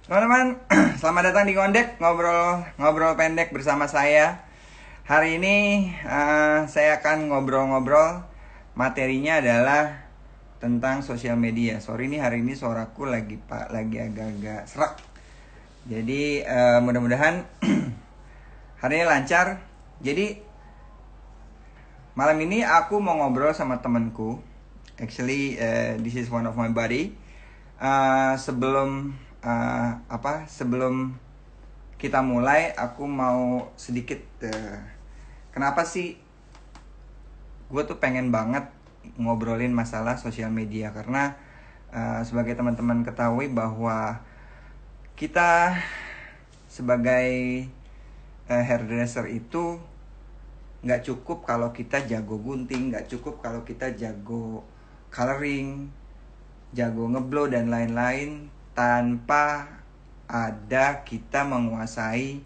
Teman-teman, selamat datang di Ngondek, ngobrol pendek bersama saya. Hari ini saya akan ngobrol-ngobrol. Materinya adalah tentang sosial media. Sorry nih, hari ini suaraku lagi agak-agak serak. Jadi mudah-mudahan hari ini lancar. Jadi malam ini aku mau ngobrol sama temanku. Actually, this is one of my buddy. Sebelum kita mulai, aku mau sedikit kenapa sih gue tuh pengen banget ngobrolin masalah sosial media, karena sebagai teman-teman ketahui bahwa kita sebagai hairdresser itu nggak cukup kalau kita jago gunting, nggak cukup kalau kita jago coloring, jago ngeblow dan lain-lain, tanpa ada kita menguasai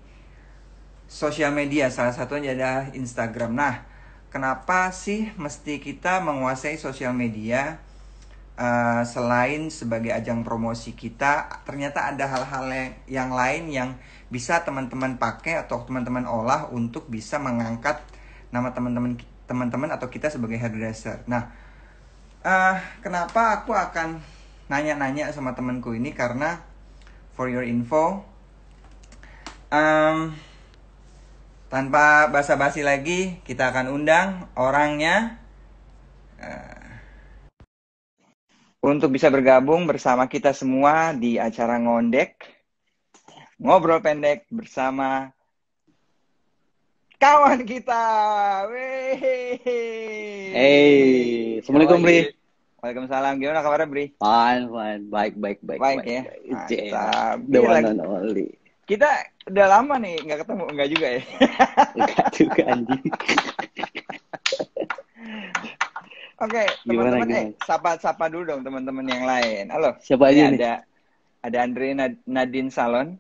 sosial media. Salah satunya adalah Instagram. Nah, kenapa sih mesti kita menguasai sosial media? Selain sebagai ajang promosi kita, ternyata ada hal-hal yang lain yang bisa teman-teman pakai atau teman-teman olah untuk bisa mengangkat nama teman-teman atau kita sebagai hairdresser. Nah, kenapa aku akan nanya-nanya sama temanku ini? Karena for your info, tanpa basa-basi lagi, kita akan undang orangnya untuk bisa bergabung bersama kita semua di acara Ngondek, ngobrol pendek bersama kawan kita. Hey, Assalamualaikum, Bri. Waalaikumsalam. Gimana kabarnya, Bri? Fine. Baik. Baik ya. Yeah. Mantap. The one and only. Kita udah lama nih nggak ketemu, enggak juga ya? Enggak juga, anjing. Oke, teman-teman, sapa dulu dong teman-teman yang lain. Halo. Siapa aja nih? Ada Andre Nadine Salon.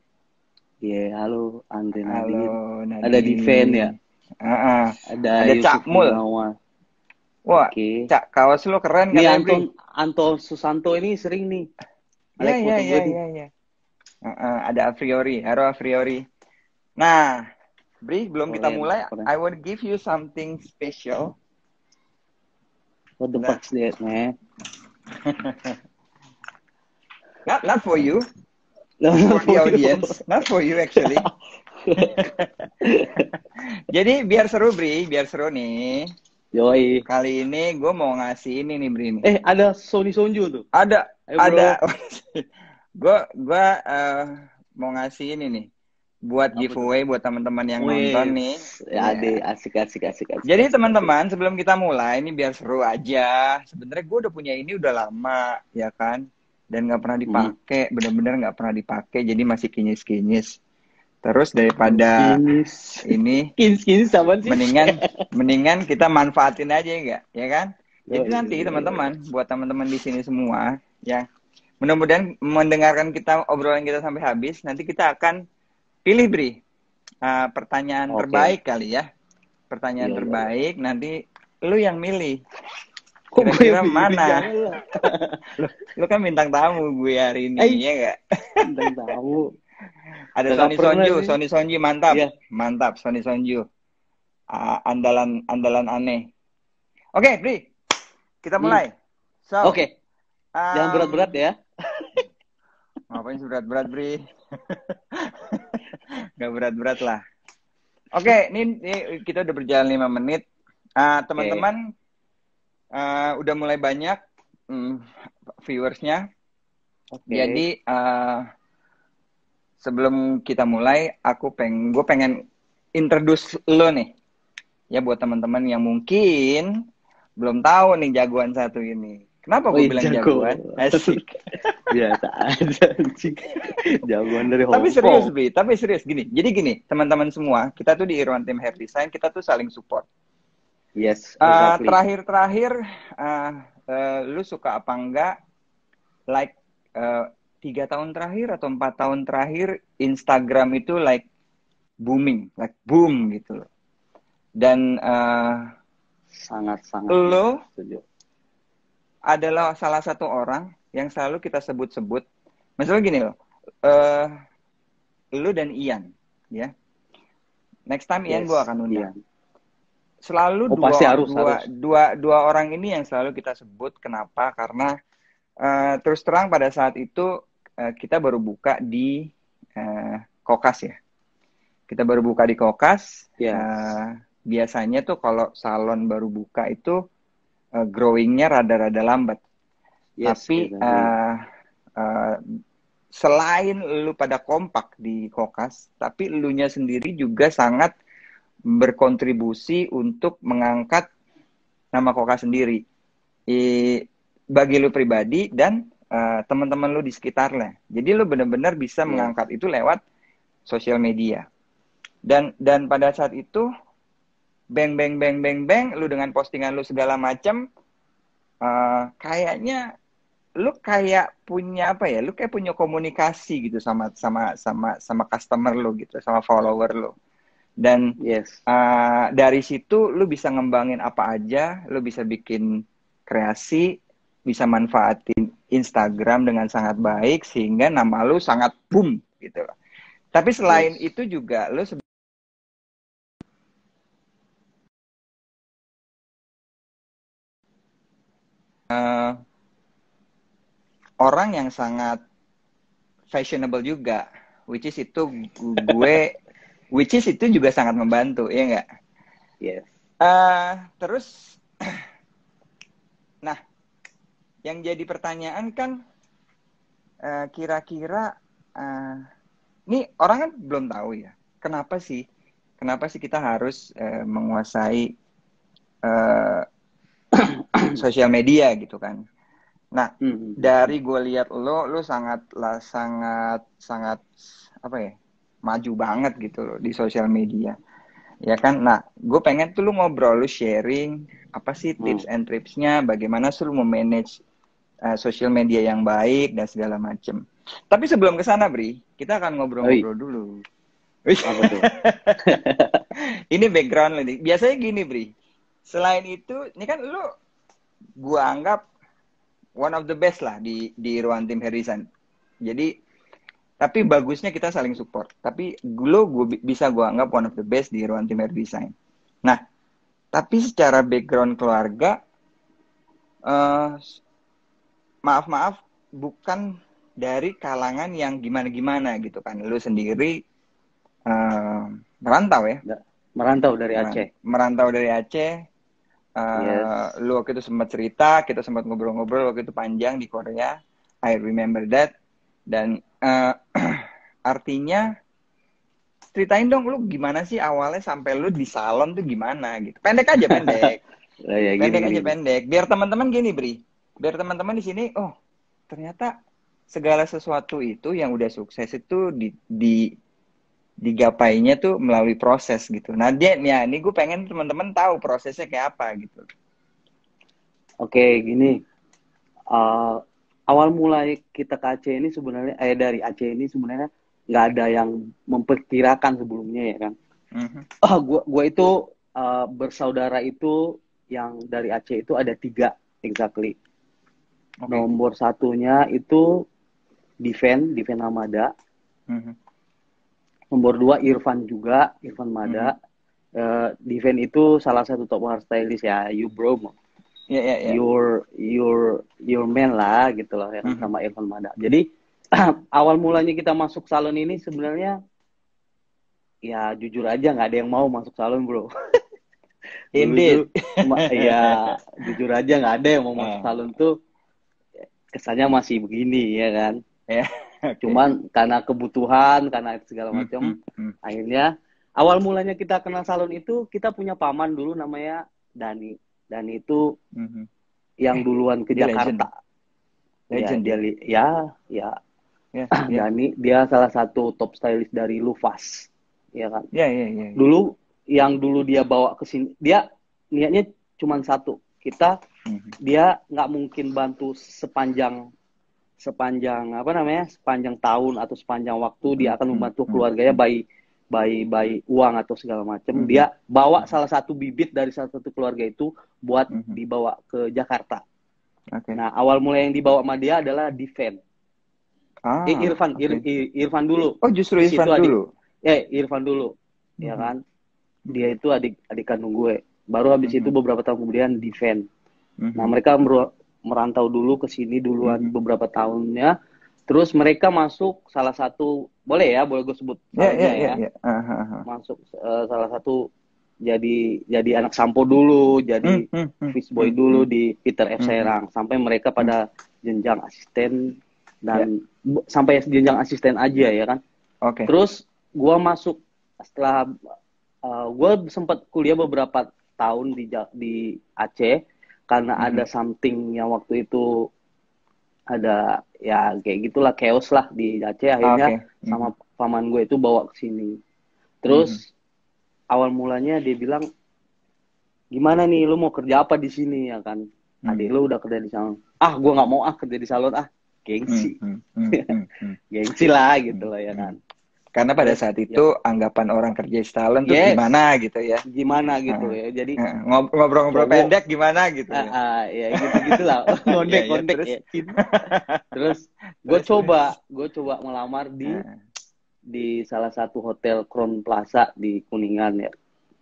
Iya, halo Andre Nadine. Halo Nadine. Ada Diven ya? Ada Cak Mul. Wah, okay. Cak, kaos lu keren kan? Ini Anton Susanto ini sering nih. Iya. Ada Afriori, halo Afriori. Nah, Bri, belum kita mulai, I want to give you something special. What the fuck's that, man? Not for you. For the audience, not for you actually. Jadi biar seru, Bri, biar seru nih. Yoi. Kali ini gue mau ngasih ini nih, Bri. Ada Sony Sonju tuh. Ada. Gue mau ngasih ini nih buat giveaway buat teman-teman yang nonton nih. Ya, asik. Jadi teman-teman, sebelum kita mulai ini biar seru aja. Sebenarnya gue udah punya ini udah lama, ya kan? Dan nggak pernah dipakai, bener-bener nggak pernah dipakai. Jadi masih kinyis-kinyis. Terus daripada ini kinyis sama sih. Mendingan kita manfaatin aja ya kan? Jadi nanti teman-teman, buat teman-teman di sini semua yang mudah-mudahan mendengarkan obrolan kita sampai habis, nanti kita akan pilih, Bri, pertanyaan terbaik kali ya. Pertanyaan terbaik, nanti lu yang milih. Kira-kira mana? Lu kan bintang tamu gue hari ini, ya nggak? Bintang tamu. Ada Sony Sonju, mantap. Yeah. Mantap, Sony Sonju. Andalan aneh. Oke, Bri. Kita mulai. Oke. Jangan berat-berat ya. Ngapain berat-berat, Bri? Gak berat-berat lah. Oke, ini kita udah berjalan 5 menit. Teman-teman, udah mulai banyak viewersnya. Jadi sebelum kita mulai, gue pengen introduce lo nih, ya, buat teman-teman yang mungkin belum tahu nih jagoan satu ini. Kenapa gue bilang jagoan? Asik. Biasa aja, anjing. Jagoan dari Hong Kong. Tapi serius gini. Jadi gini, teman-teman semua, kita tuh di Irwan Team Hair Design, kita tuh saling support. Yes. Terakhir, lu suka apa enggak? Like 3 tahun terakhir atau 4 tahun terakhir, Instagram itu like booming, like boom gitu loh. Dan sangat-sangat lo adalah salah satu orang yang selalu kita sebut-sebut. Misalnya gini loh, eh lu dan Ian, ya. Next time Ian gue Yes, akan iya. undang. Selalu Oh pasti harus dua orang ini yang selalu kita sebut. Kenapa? Karena terus terang pada saat itu kita baru buka di Kokas ya. Kita baru buka di Kokas. Yes. Biasanya tuh kalau salon baru buka itu growingnya rada-rada lambat. Yes, Tapi selain lu pada kompak di Kokas, tapi elunya sendiri juga sangat berkontribusi untuk mengangkat nama Kokas sendiri. Bagi lu pribadi dan teman-teman lu di sekitarnya. Jadi lu benar-benar bisa mengangkat itu lewat sosial media. Dan pada saat itu bang lu dengan postingan lu segala macam, kayaknya lu kayak punya apa ya? Lu kayak punya komunikasi gitu sama customer lu gitu, sama follower lu. Dan yes. Dari situ lu bisa ngembangin apa aja, lu bisa bikin kreasi, bisa manfaatin Instagram dengan sangat baik sehingga nama lu sangat boom gitu loh. Tapi selain itu juga lu orang yang sangat fashionable juga, which is itu juga sangat membantu, ya enggak? Yes. Terus, nah, yang jadi pertanyaan kan, kira-kira, ini orang kan belum tahu ya, kenapa sih kita harus menguasai sosial media gitu kan? Nah, dari gue lihat lu sangat apa ya, maju banget gitu loh di sosial media, ya kan? Nah, gue pengen tuh lu ngobrol, lu sharing apa sih tips and tripsnya, bagaimana sih lu memanage sosial media yang baik dan segala macem. Tapi sebelum ke sana, Bri, kita akan ngobrol-ngobrol dulu. Apa tuh? Ini background lu nih. Biasanya gini, Bri. Selain itu, ini kan lu gua anggap one of the best lah di ruang tim Herisan. Jadi, tapi bagusnya kita saling support. Tapi gue bisa gua anggap one of the best di ruang tim Herisan. Nah, tapi secara background keluarga, maaf bukan dari kalangan yang gimana-gimana gitu kan. Lu sendiri merantau ya? Merantau dari Aceh. Merantau dari Aceh. Lu waktu itu sempat cerita, kita sempat ngobrol-ngobrol waktu itu panjang di Korea. I remember that. Dan artinya ceritain dong lu gimana sih awalnya sampai lu di salon tuh gimana gitu. Pendek aja, pendek. Pendek. Biar teman-teman gini, Bri. Biar teman-teman di sini, oh, ternyata segala sesuatu itu yang udah sukses itu digapainya tuh melalui proses gitu. Nah, ini gue pengen teman-teman tahu prosesnya kayak apa gitu. Oke, gini. Awal mulai kita ke Aceh ini sebenarnya, dari Aceh ini sebenarnya nggak ada yang memperkirakan sebelumnya ya kan. Gua itu bersaudara itu yang dari Aceh itu ada 3 exactly. Okay. Nomor satunya itu Diven Hamada. Nomor 2 Irfan Mada. Diven itu salah satu top hairstylist ya, you bro. Yeah. Your man lah gitu loh ya, sama Irfan Mada. Jadi awal mulanya kita masuk salon ini sebenarnya ya jujur aja nggak ada yang mau masuk salon bro. Indeed. Ya jujur aja nggak ada yang mau masuk salon tuh, kesannya masih begini ya kan. Okay. Cuman karena kebutuhan, karena segala macam, akhirnya awal mulanya kita kenal salon itu kita punya paman dulu namanya Dani. Dani itu yang duluan ke Jakarta. Legend. Ya. Dani dia salah satu top stylist dari Lufas, ya kan. Iya. Dulu dia bawa ke sini, dia niatnya cuma satu, dia nggak mungkin bantu sepanjang tahun atau sepanjang waktu dia akan membantu keluarganya by uang atau segala macam. Dia bawa salah satu bibit dari salah satu keluarga itu buat dibawa ke Jakarta. Okay. Nah, awal mulai yang dibawa sama dia adalah Diven. Irfan, oke. Irfan dulu. Oh, justru Di situ Irfan dulu. Irfan dulu, ya kan. Dia itu adik kandung gue. Baru habis itu beberapa tahun kemudian Diven. Nah, mereka merantau dulu ke sini duluan beberapa tahunnya. Terus mereka masuk salah satu, boleh gue sebut salonnya ya. Masuk salah satu jadi anak sampo dulu, jadi fishboy dulu di Peter F. Serang. Sampai mereka pada jenjang asisten dan sampai jenjang asisten aja ya kan. Oke. Terus gue masuk setelah gue sempat kuliah beberapa tahun di Aceh karena ada something yang waktu itu ada ya kayak gitulah chaos lah di Aceh. Akhirnya sama paman gue itu bawa ke sini. Terus awal mulanya dia bilang, gimana nih lu mau kerja apa di sini ya kan? Adik lu udah kerja di salon. Gue nggak mau kerja di salon gengsi. Gengsi lah gitu loh ya kan. Karena pada saat itu anggapan orang kerja di salon tuh gimana gitu ya. Gimana gitu ya. Jadi ngobrol-ngobrol pendek gimana gitu ya. Ya gitu-gitulah. Ngondek-ngondek ya. Terus gue coba melamar di salah satu hotel Crown Plaza di Kuningan ya.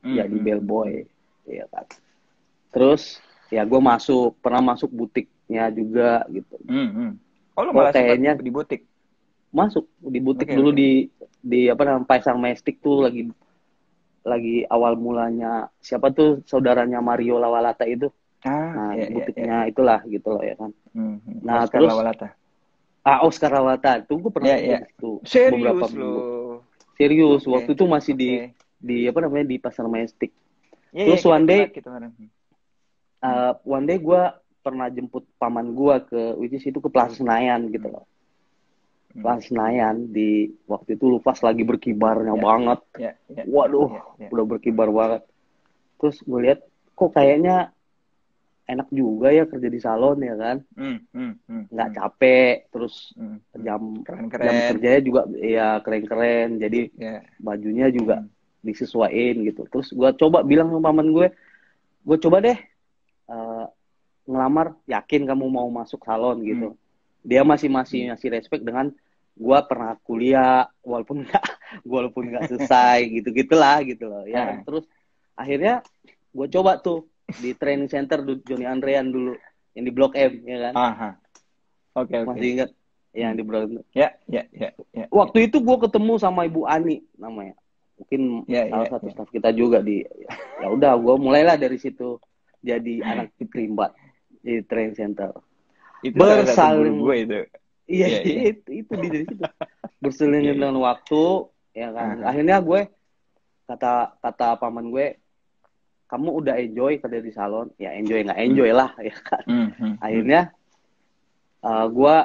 Jadi bellboy ya kan. Terus ya gue pernah masuk butiknya juga gitu. Oh, lu malah kayaknya di butik. Masuk di butik dulu di apa namanya Paisang Mestik tuh lagi awal mulanya siapa tuh saudaranya Mario Lawalata itu. Butiknya itulah gitu loh ya kan. Nah, Oscar terus Lawalata. Oscar Lawalata tuh gue pernah itu beberapa minggu. Serius, waktu itu masih di apa namanya di Pasar Mestik. Terus one day gue pernah jemput paman gue which is itu ke Plaza Senayan gitu loh. Plaza Senayan di waktu itu Lufas lagi berkibarnya banget. Waduh, udah berkibar banget. Terus gue lihat kok kayaknya enak juga ya kerja di salon ya kan. Nggak capek, terus jam kerjanya juga ya keren-keren. Jadi bajunya juga disesuaiin gitu. Terus gue coba bilang sama paman gue coba deh ngelamar, yakin kamu mau masuk salon gitu. Dia masih respect dengan gue pernah kuliah walaupun nggak selesai gitu-gitulah gitu loh ya. Terus akhirnya gue coba tuh di training center Johnny Andrean dulu yang di Blok M ya kan. Oke. Masih ingat yang di Blok M. Ya. Waktu itu gue ketemu sama Ibu Ani namanya, mungkin salah satu staff kita juga ya udah gue mulailah dari situ jadi anak primbat di training center. Itu bersaling gue itu. Iya. Itu dari situ. Berseling dengan waktu ya kan. Akhirnya gue kata paman gue, kamu udah enjoy kerja di salon, ya enjoy nggak enjoy lah ya kan. Akhirnya gue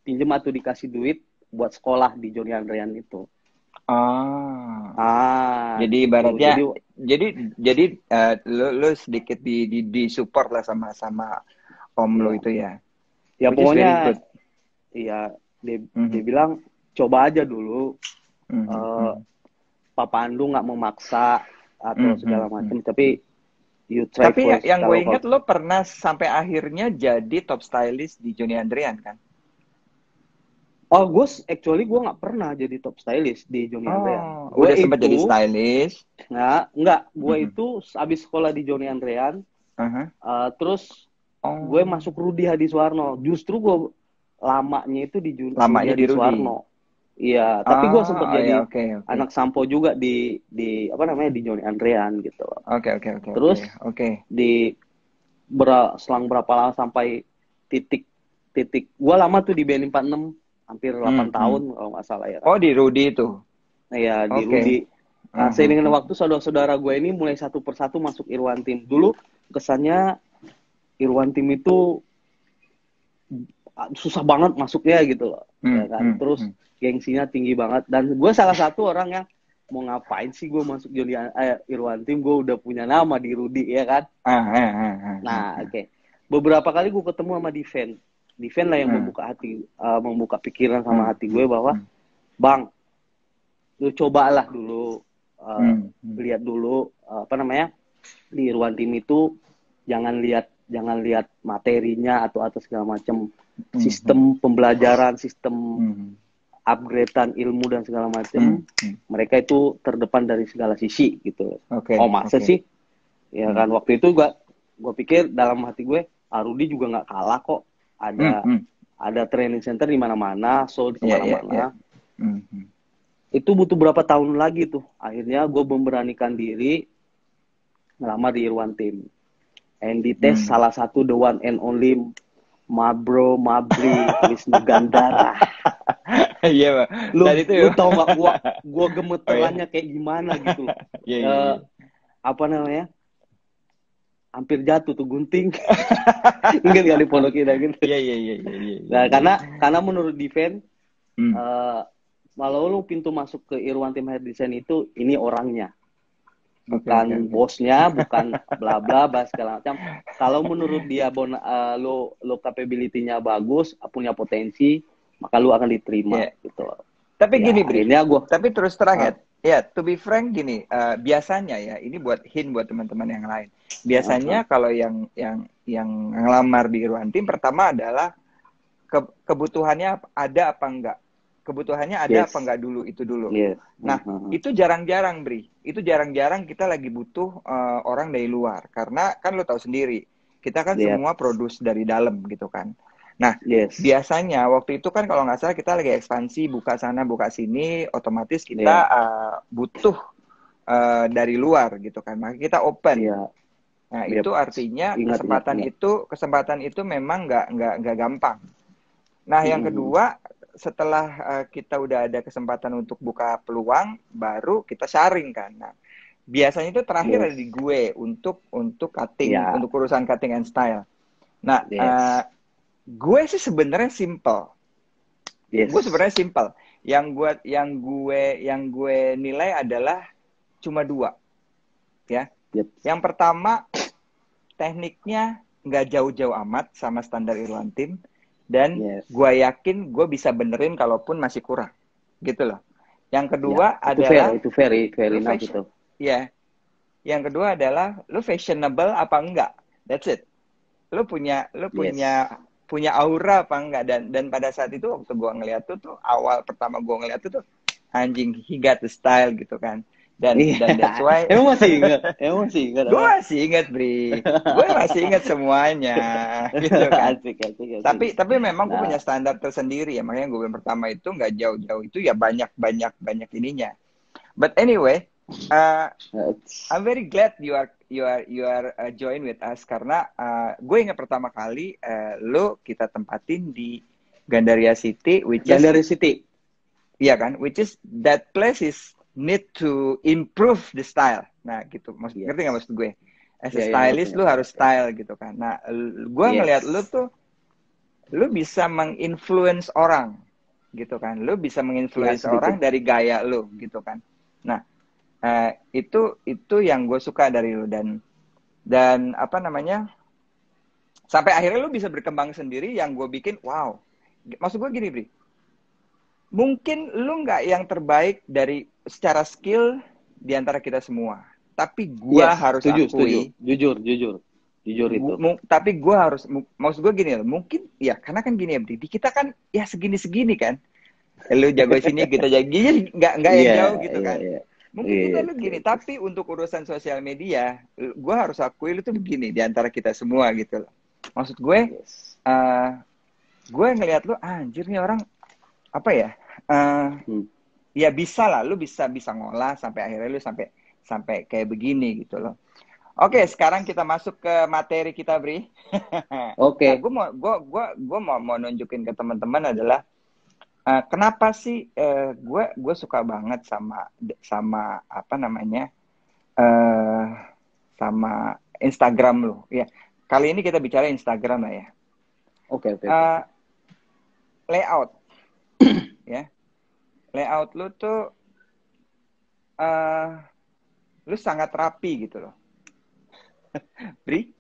pinjem atau dikasih duit buat sekolah di Johnny Andrean itu. Jadi ibaratnya jadi lu sedikit di support lah sama om lu itu ya. Ya pokoknya iya dia bilang coba aja dulu. Papa Andu nggak memaksa atau segala macam, tapi you try tapi first. Yang gue ingat lo pernah sampai akhirnya jadi top stylist di Johnny Andrean kan? Gue nggak pernah jadi top stylist di Johnny Andrean. Gue udah sempat jadi stylist. Enggak. Gue itu abis sekolah di Johnny Andrean, terus gue masuk Rudy Hadiswarno. Justru gue lamanya itu di Rudy Hadiswarno. Iya, tapi gue sempat jadi anak sampo juga di apa namanya di Johnny Andrean gitu. Oke. Terus di selang berapa lama sampai titik gue lama tuh di BN46 hampir 8 tahun kalau nggak salah ya. Oh, di Rudy itu. Iya, di Rudy. Nah, seiring dengan waktu saudara-saudara gue ini mulai satu persatu masuk Irwan Team. Dulu kesannya Irwan Team itu susah banget masuknya gitu loh. Ya kan? Terus gengsinya tinggi banget, dan gue salah satu orang yang mau ngapain sih gue masuk Irwan Team, gue udah punya nama di Rudy ya kan. Nah, beberapa kali gue ketemu sama Diven lah yang membuka pikiran sama hati gue bahwa bang, lu cobalah dulu lihat dulu apa namanya di Irwan Team itu jangan lihat materinya atau segala macam. sistem pembelajaran, sistem upgradean ilmu dan segala macam, mereka itu terdepan dari segala sisi gitu. Oh masa sih? Ya kan waktu itu gue pikir dalam hati gue, Rudy juga nggak kalah kok. Ada training center di mana-mana, so di mana-mana. Itu butuh berapa tahun lagi tuh. Akhirnya gue memberanikan diri ngelamar di Irwantim. And dites salah satu the one and only Mabro Mabri Wisnu Gandara. Iya, Bang. Lu tau gak gua gemeterannya kayak gimana gitu. Apa namanya? Hampir jatuh tuh gunting. Enggak di pondok kita gitu. Iya. Nah, karena menurut Diven kalau lu pintu masuk ke Irwantim Hair Design itu ini orangnya. Bukan bosnya, bukan bla bla segala macam. Kalau menurut dia lo capability-nya bagus, punya potensi, maka lu akan diterima gitu. Tapi ya, gini, Bri. Tapi terus terang ya, to be frank gini, biasanya ya, ini buat hint buat teman-teman yang lain. Biasanya kalau yang ngelamar di Irwantim, pertama adalah kebutuhannya ada apa enggak. Kebutuhannya ada apa enggak dulu, itu dulu. Nah, itu jarang-jarang, Bri. Itu jarang-jarang kita lagi butuh orang dari luar. Karena kan lo tahu sendiri, kita kan semua produce dari dalam gitu kan. Nah, biasanya waktu itu kan kalau nggak salah kita lagi ekspansi, buka sana, buka sini, otomatis kita butuh dari luar gitu kan. Maka kita open. Nah, itu artinya kesempatan itu memang nggak gampang. Nah, yang kedua, setelah kita udah ada kesempatan untuk buka peluang, baru kita sharing kan. Nah, biasanya itu terakhir ada di gue untuk cutting, untuk urusan cutting and style. Nah, gue sih sebenarnya simple. Gue sebenarnya simple. Yang gue nilai adalah cuma 2, ya. Yang pertama, tekniknya nggak jauh-jauh amat sama standar Irwantim. Dan gue yakin gue bisa benerin kalaupun masih kurang, gitu loh. Yang kedua adalah itu very enough itu. Yang kedua adalah lu fashionable apa enggak. That's it. Lu punya aura apa enggak, dan pada saat itu waktu gue ngeliat tuh awal pertama gue ngeliat tuh anjing, he got the style gitu kan. Dan that's why Emang masih ingat? Gue masih ingat, Bri. Gue masih ingat semuanya gitu kan. Asik. Tapi memang gue punya standar tersendiri ya. Makanya gue pertama itu nggak jauh-jauh itu ya banyak ininya. But anyway, I'm very glad you are join with us karena gue ingat pertama kali lo kita tempatin di Gandaria City, City. Iya kan? Which is that place is need to improve the style. Nah, gitu. Ngerti nggak maksud gue? As a stylist, lu harus style gitu kan. Nah, gue ngeliat lu tuh, lu bisa menginfluence orang gitu kan. Lu bisa menginfluence orang dari gaya lu gitu kan. Nah, itu yang gue suka dari lu. Dan apa namanya, sampai akhirnya lu bisa berkembang sendiri yang gue bikin, wow. Maksud gue gini, Bri. Mungkin lu nggak yang terbaik dari secara skill di antara kita semua, tapi gue harus akui, jujur itu. Tapi gue harus, maksud gue gini loh, mungkin ya karena kan gini ya, di kita kan ya segini kan, lu jago sini kita jago gini, nggak yang jauh gitu kan. Mungkin kita lu gini, tapi untuk urusan sosial media, gue harus akui lu tuh begini di antara kita semua gitu loh. Maksud gue, gue ngelihat lu, anjir nih orang apa ya? Ya bisa lah, lu bisa ngolah sampai akhirnya lu sampai kayak begini gitu loh. Oke, sekarang kita masuk ke materi kita, Bri. Oke. Nah, gue mau nunjukin ke teman-teman adalah kenapa sih gue suka banget sama apa namanya sama Instagram lu. Ya, kali ini kita bicara Instagram lah ya. Oke. Layout, ya. Layout lu tuh lu sangat rapi gitu loh. Bri?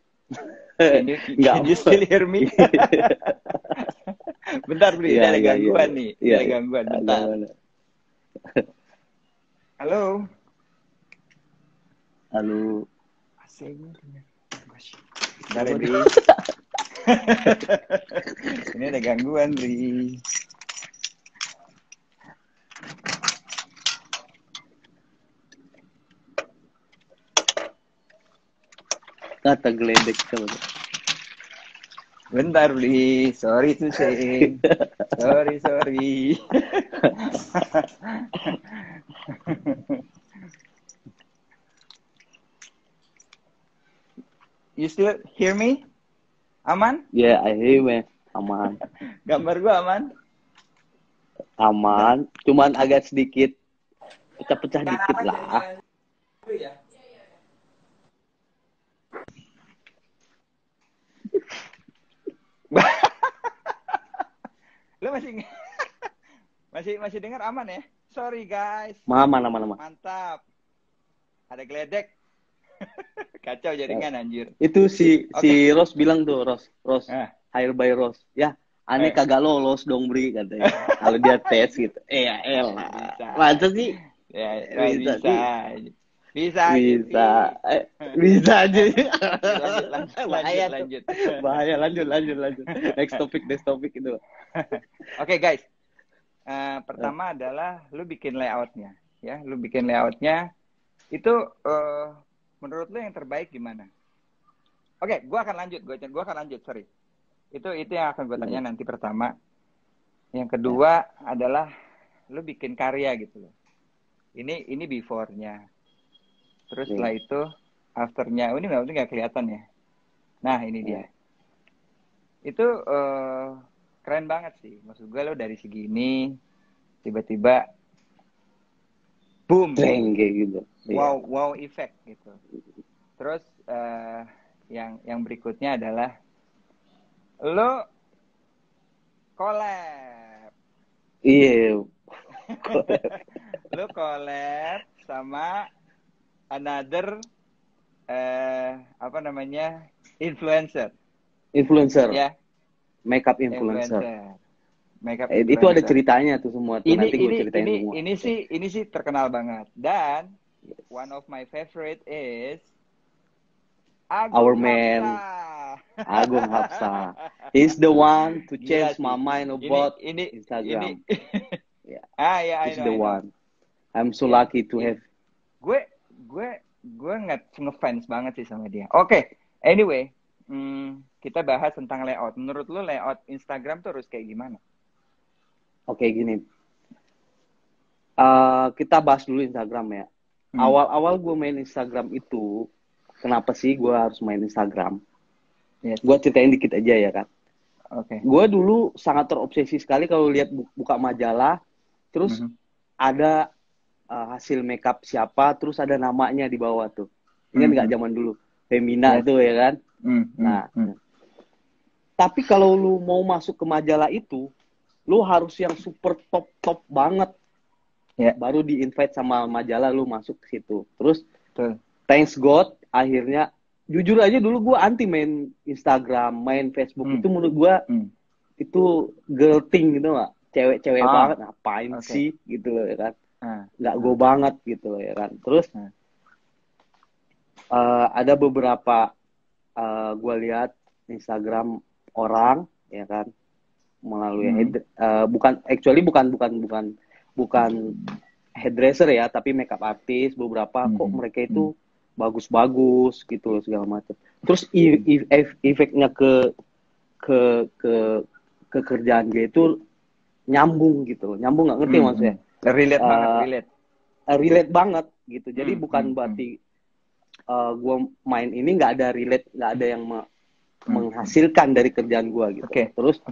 Can you still hear me? Bentar, Bri, ada gangguan nih. Ada gangguan, bentar. Halo? Halo? AC-nya. Bentar ya, Bri. Ini ada gangguan, Ri. Kata geledek sama. Bentar, Ri. Sorry to say. Sorry. You still hear me? Aman? Yeah, I hear you, man. Aman. Gambar gua aman? Aman. Cuman agak sedikit pecah-pecah dikit lah. Lu masih dengar aman ya? Sorry guys. Aman. Mantap. Ada geledek. Kacau jaringan anjir. Itu si Ros bilang tuh, Ros. Hire by Ros. Ya, aneh kagak lolos dong, Bri, katanya. Kalau dia tes gitu. Ya elah. Masa sih? Ya, bisa aja. Lanjut. Bahaya, lanjut. Next topic itu. Oke, guys. Pertama adalah lu bikin layoutnya, ya. Lu bikin layoutnya itu menurut lu yang terbaik gimana? Oke, gua akan lanjut, sorry. Itu yang akan gue tanya nanti pertama. Yang kedua adalah lu bikin karya gitu loh. Ini before-nya. Terus setelah itu after-nya. Ini memang nggak kelihatan ya. Nah, ini dia. Itu keren banget sih. Maksud gue lo dari segini tiba-tiba boom kayak gitu. Wow effect gitu. Terus yang berikutnya adalah lo collab. Iya. Lo collab sama another influencer ya, makeup influencer. Itu ada ceritanya tuh semua tuh. Nanti gue ceritain semua. Ini sih terkenal banget. Dan one of my favorite is our man Agung Hapsa. He's the one to change my mind about Instagram. He's the one. I'm so lucky to have. Gue ngefans banget sih sama dia. Oke, anyway, kita bahas tentang layout. Menurut lu layout Instagram tuh harus kayak gimana? Oke, gini. Kita bahas dulu Instagram ya. Awal-awal gue main Instagram itu, kenapa sih gue harus main Instagram? Yes. Gue ceritain dikit aja ya kan. Oke. Gue dulu sangat terobsesi sekali kalau lihat buka majalah, terus ada hasil makeup siapa, terus ada namanya di bawah tuh. Ingat nggak zaman dulu? Femina tuh ya kan? Tapi kalau lu mau masuk ke majalah itu, lu harus yang super top banget. Baru di-invite sama majalah lu masuk ke situ. Terus, thanks God, akhirnya, jujur aja dulu gue anti main Instagram, main Facebook. Itu menurut gue, itu girl thing gitu gak? Cewek-cewek banget, ngapain sih gitu loh ya kan? Nggak go banget gitu loh ya kan. Terus ada beberapa gue lihat Instagram orang ya kan melalui bukan hairdresser ya, tapi makeup artist beberapa kok mereka itu bagus-bagus gitu loh segala macam. Terus efeknya ke kerjaan gue itu nyambung gitu loh. Nyambung nggak ngerti maksudnya? Relate banget gitu. Jadi bukan berarti gue main ini nggak ada yang menghasilkan dari kerjaan gue gitu. Terus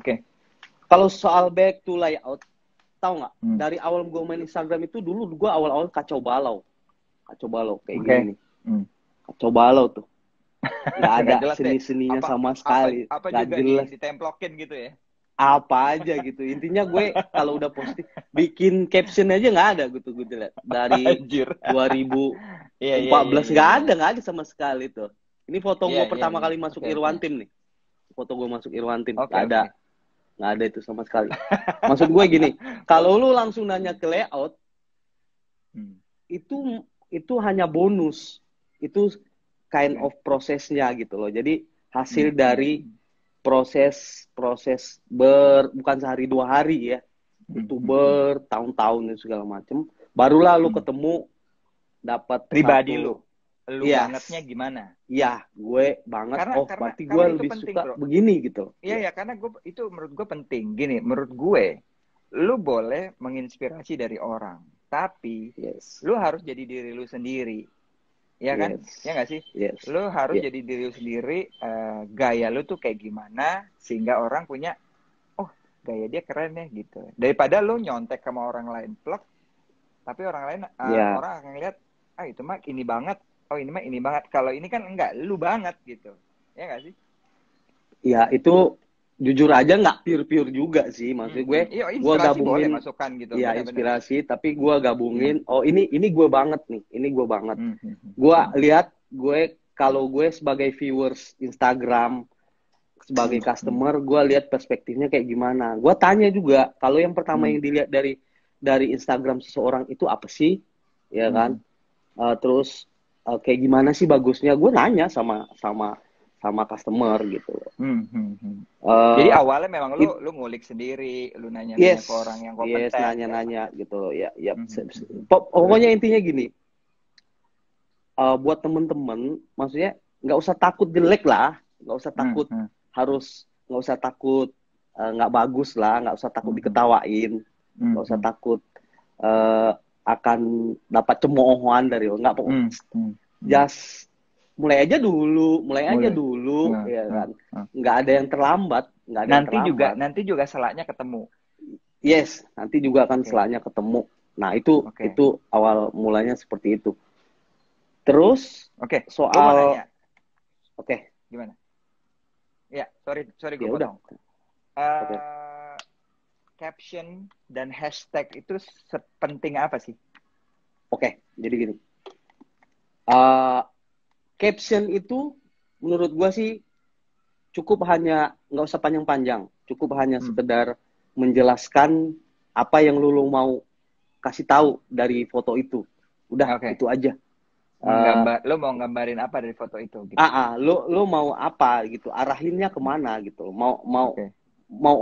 kalau soal back to layout, tahu nggak? Dari awal gue main Instagram itu dulu gue awal-awal kacau balau kayak gini. Kacau balau tuh. Nggak ada seni-seninya sama sekali. Apa nggak juga jelas. ditemplokin gitu ya? Apa aja gitu. Intinya gue kalau udah posting bikin caption aja nggak ada gitu lihat. Dari 2014 nggak ada sama sekali tuh. Ini foto gue pertama kali masuk Irwantim nih. Foto gue masuk Irwantim nggak ada itu sama sekali. Maksud gue gini, kalau lu langsung nanya ke layout, itu hanya bonus. Itu kind of prosesnya gitu loh. Jadi hasil dari proses bukan sehari 2 hari ya, itu bertahun-tahun dan segala macem. Barulah lu ketemu dapat pribadi satu, lu yes, bangetnya gimana? Iya, gue banget. Berarti gue itu lebih penting, suka bro. begini gitu. Iya, karena itu menurut gue penting. Gini, menurut gue, lu boleh menginspirasi dari orang, tapi Yes. lu harus jadi diri lu sendiri. Ya kan? Yes. Ya nggak sih? Yes. Lu harus Yeah. jadi diri lu sendiri, gaya lu tuh kayak gimana, sehingga orang punya, oh gaya dia keren ya gitu. Daripada lu nyontek sama orang lain, plek, tapi orang lain, Yeah. orang akan lihat, itu mah ini banget, oh ini mah ini banget. Kalau ini kan enggak, lu banget gitu. Ya nggak sih? Ya, itu jujur aja nggak pure juga sih. Maksud gue gabungin, boleh masukan gitu. Ya, bener-bener. Inspirasi, tapi gue gabungin, oh ini gue banget nih, ini gue banget. Gue lihat, kalau gue sebagai viewers Instagram, sebagai customer, gue lihat perspektifnya kayak gimana. Gue tanya juga, kalau yang pertama yang dilihat dari Instagram seseorang itu apa sih, ya kan? Terus kayak gimana sih bagusnya? Gue nanya sama customer gitu. Jadi awalnya memang lu ngulik sendiri, lu nanya ke orang yang kompeten. Yes, nanya gitu. Ya. Pokoknya intinya gini. Buat temen-temen, maksudnya nggak usah takut jelek lah, nggak usah takut nggak usah takut nggak bagus lah, nggak usah takut diketawain, nggak usah takut akan dapat cemoohan dari nggak just mulai aja dulu, ya kan, nggak ada yang terlambat, nggak ada nanti juga selaknya ketemu. Yes, nanti juga akan selaknya ketemu. Nah itu awal mulanya seperti itu. Terus soal gimana? Ya, sorry gue potong. Caption dan hashtag itu sepenting apa sih? Jadi gini. Caption itu menurut gue sih cukup hanya, nggak usah panjang-panjang, cukup hanya sekedar menjelaskan apa yang lu mau kasih tahu dari foto itu. Udah, itu aja. Lo mau gambarin apa dari foto itu? Gitu. Lo mau apa gitu? Arahinnya kemana gitu? Mau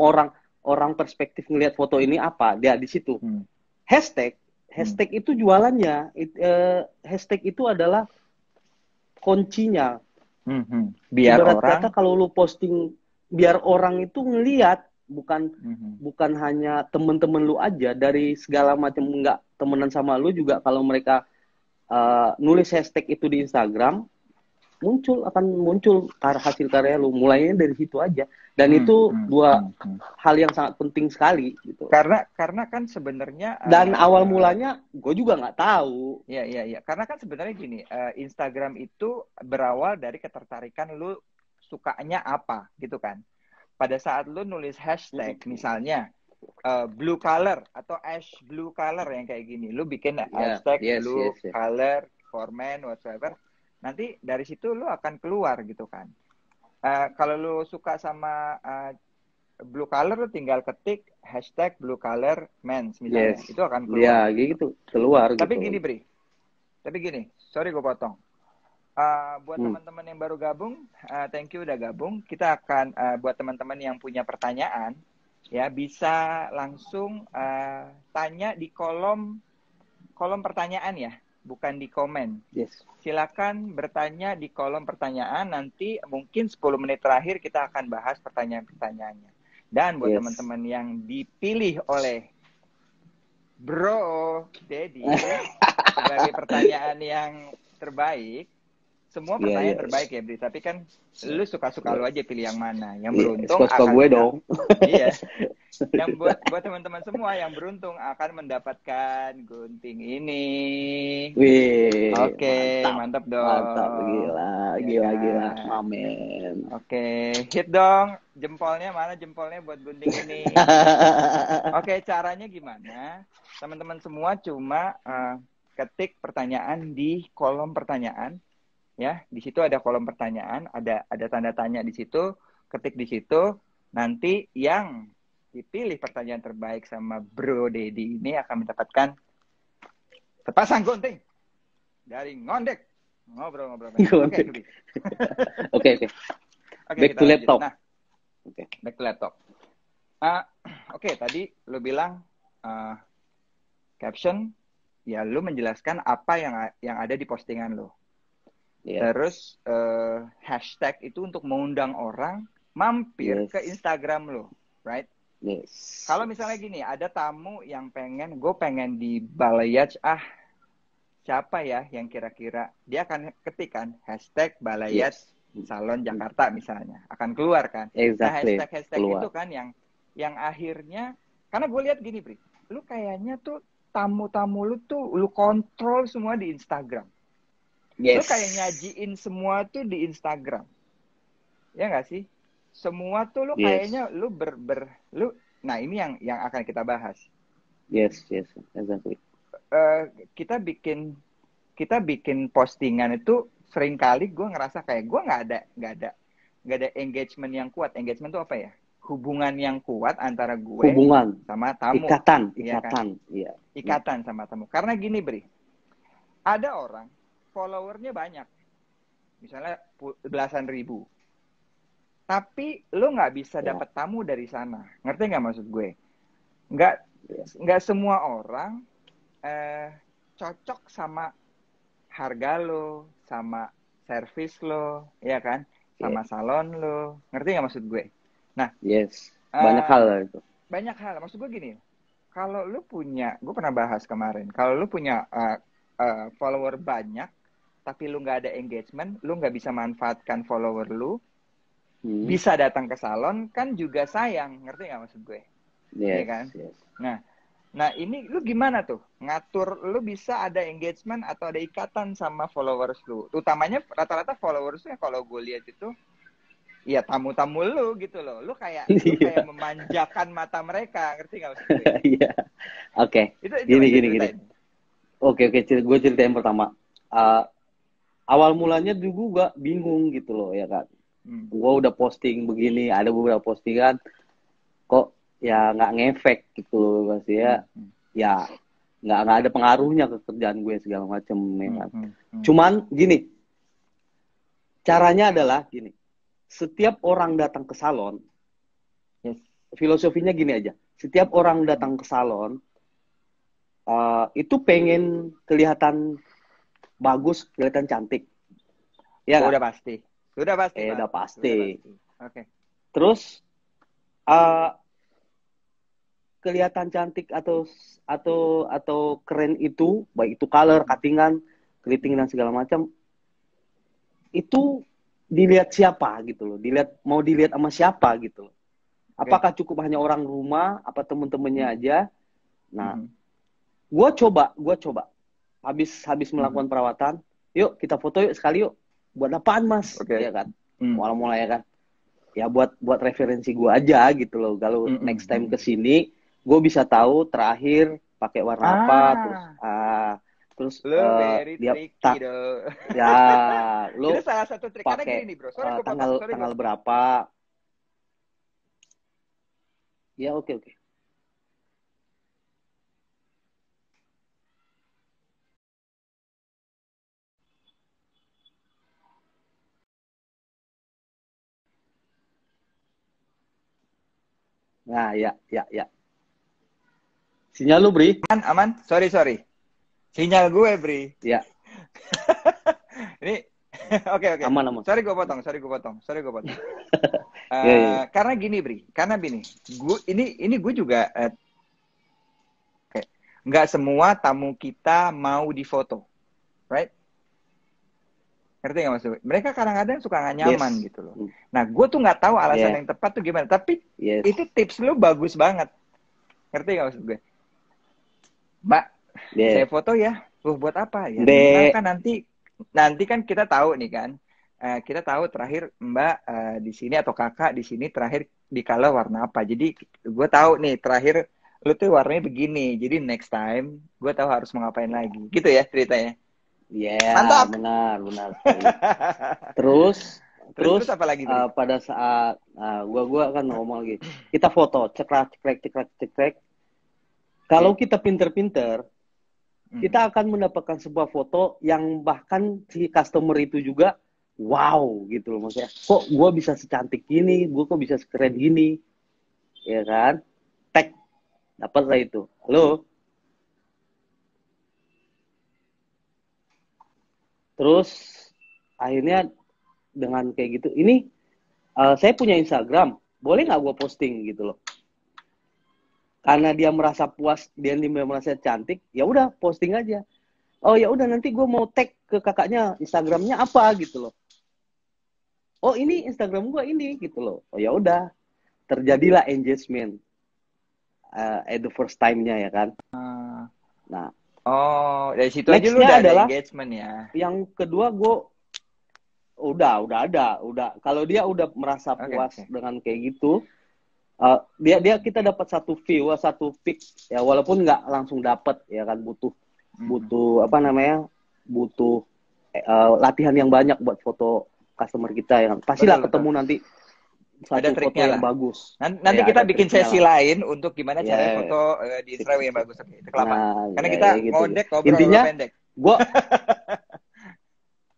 orang perspektif ngelihat foto ini apa? Dia di situ. Hashtag itu jualannya. Hashtag itu adalah kuncinya. Biar ibarat orang kata kalau lu posting, biar orang itu ngelihat, bukan hanya temen-temen lu aja, dari segala macam, nggak temenan sama lu juga, kalau mereka nulis hashtag itu di Instagram, akan muncul hasil karya lu. Mulainya dari situ aja, dan itu dua hal yang sangat penting sekali gitu. Karena kan sebenarnya dan awal mulanya gue juga nggak tahu. Iya. Karena kan sebenarnya gini, Instagram itu berawal dari ketertarikan lu sukanya apa gitu kan. Pada saat lu nulis hashtag misalnya blue color atau ash blue color yang kayak gini, lu bikin hashtag blue color for men whatsoever, nanti dari situ lu akan keluar gitu kan. Kalau lu suka sama blue color, lu tinggal ketik hashtag blue color mens misalnya, itu akan keluar. Gitu keluar. Tapi gitu. gini, sorry gue potong. Buat teman-teman yang baru gabung, thank you udah gabung. Kita akan buat teman-teman yang punya pertanyaan, ya bisa langsung tanya di kolom pertanyaan ya, bukan di komen. Silakan bertanya di kolom pertanyaan, nanti mungkin 10 menit terakhir kita akan bahas pertanyaan-pertanyaannya. Dan buat teman-teman yang dipilih oleh Bro Dedi sebagai pertanyaan yang terbaik, semua pertanyaan terbaik ya, Bri. Tapi kan lu suka-suka lu aja pilih yang mana. Yang beruntung akan gue dong. Iya. Yang buat teman-teman semua yang beruntung akan mendapatkan gunting ini. Wih. Oke, mantap dong. Mantap, gila. Amin. Oke, hit dong jempolnya, mana jempolnya buat gunting ini. Oke, caranya gimana? Teman-teman semua cuma ketik pertanyaan di kolom pertanyaan. Ya, di situ ada kolom pertanyaan, ada tanda tanya di situ, ketik di situ. Nanti yang dipilih pertanyaan terbaik sama Bro Dedi ini akan mendapatkan sepasang gunting dari Ngondek. Ngobrol. Oke. Back to laptop. Nah, Back to laptop. Oke, tadi lu bilang caption, ya lu menjelaskan apa yang ada di postingan lu. Terus hashtag itu untuk mengundang orang mampir ke Instagram lu, right? Yes. Kalau misalnya gini, ada tamu yang gue pengen di Balayage, siapa ya yang kira-kira, dia akan ketikkan hashtag Balayage Salon Jakarta misalnya, akan keluar kan. Exactly. Nah hashtag itu kan yang akhirnya, karena gue lihat gini Bri, lu kayaknya tuh tamu-tamu lu tuh lu kontrol semua di Instagram. Lu kayak nyajiin semua tuh di Instagram, ya nggak sih? Semua tuh lu kayaknya lu nah ini yang akan kita bahas. Yes, exactly. Kita bikin postingan itu seringkali gue ngerasa kayak gue nggak ada engagement yang kuat. Engagement itu apa ya? Hubungan yang kuat antara gue sama tamu. Ikatan. Iya. Ikatan sama tamu. Karena gini Bri, ada orang followernya banyak, misalnya belasan ribu, tapi lu nggak bisa dapet tamu dari sana. Ngerti nggak maksud gue? Nggak semua orang cocok sama harga lo, sama servis lo, ya kan? Sama salon lo. Ngerti nggak maksud gue? Nah, banyak hal itu. Banyak hal. Maksud gue gini, kalau lu punya, gue pernah bahas kemarin, kalau lu punya follower banyak, tapi lu nggak ada engagement, lu nggak bisa manfaatkan follower lu, bisa datang ke salon, kan juga sayang. Ngerti nggak maksud gue? Iya kan? Nah ini lu gimana tuh ngatur, lu bisa ada engagement atau ada ikatan sama followers lu, utamanya rata-rata followers lu kalau gue lihat itu ya tamu-tamu lu gitu loh, lu kayak memanjakan mata mereka, ngerti nggak maksud gue? Iya, oke. Gini. Oke, gue ceritain pertama. Awal mulanya dulu gue bingung gitu loh ya kan. Gue udah posting begini, ada beberapa postingan kok ya nggak ngefek gitu loh pasti ya nggak ada pengaruhnya ke kerjaan gue segala macam ya kan. Cuman gini, caranya adalah gini, setiap orang datang ke salon, filosofinya gini aja, setiap orang datang ke salon itu pengen kelihatan bagus, kelihatan cantik, ya udah pasti. Udah pasti. Oke. Terus kelihatan cantik atau keren itu, baik itu color, cuttingan, keriting dan segala macam, itu dilihat siapa gitu loh, mau dilihat sama siapa gitu loh. Apakah cukup hanya orang rumah, apa temen-temennya aja? Nah, gue coba, habis melakukan perawatan, yuk kita foto yuk sekali yuk. Buat apaan mas? Ya kan, mulai ya kan. Ya buat referensi gue aja gitu loh. Kalau next time kesini, gue bisa tahu terakhir pakai warna apa, terus dia ya lo itu salah satu trik. Karena gini bro, tanggal berapa? Ya oke. Nah, ya. Sinyal lu, Bri? Aman. Sorry. Sinyal gue, Bri. Ya. Ini, oke. Aman. Sorry gue potong. Karena gini, Bri. Ini gue juga nggak semua tamu kita mau difoto, right? Ngerti nggak maksudnya? Mereka kadang-kadang suka nggak nyaman gitu loh. Nah, gue tuh nggak tahu alasan yang tepat tuh gimana. Tapi itu tips lu bagus banget. Ngerti nggak maksud gue? Mbak, saya foto ya. Buat apa ya? Kan nanti kan kita tahu nih kan. Kita tahu terakhir Mbak di sini atau Kakak di sini terakhir di color warna apa. Jadi gue tahu nih terakhir lu tuh warnanya begini. Jadi next time gue tahu harus mau ngapain lagi. Gitu ya ceritanya. Mantap. Benar. Terus apa lagi? Pada saat gua kan ngomong lagi, kita foto, cekrek. Kalau kita pinter-pinter, kita akan mendapatkan sebuah foto yang bahkan si customer itu juga wow gitu loh, maksudnya kok gue bisa secantik gini, gue kok bisa sekeren gini, ya kan? Tag dapat lah itu. Halo. Terus akhirnya dengan kayak gitu, ini saya punya Instagram, boleh nggak gue posting gitu loh? Karena dia merasa puas, dia merasa cantik, ya udah posting aja. Oh ya udah, nanti gue mau tag ke kakaknya, Instagramnya apa gitu loh. Oh ini Instagram gue ini gitu loh. Oh ya udah, terjadilah engagement at the first time-nya ya kan. Nah, Oh, dari situ aja lu nextnya udah ada adalah engagement ya. yang kedua, gue udah ada, udah. Kalau dia udah merasa puas Oke. dengan kayak gitu, dia kita dapat satu view, satu pick ya, walaupun nggak langsung dapat ya kan, butuh apa namanya, butuh latihan yang banyak buat foto customer kita, yang pastilah ketemu nanti ada satu foto triknya yang lah. bagus. Nanti Ya, kita ada bikin triknya sesi lah. lain untuk gimana cara foto di Instagram yang bagus. Oke, itu kelamaan. Nah, Karena ya, kita ya gitu. ngondek ngobrol Intinya pendek.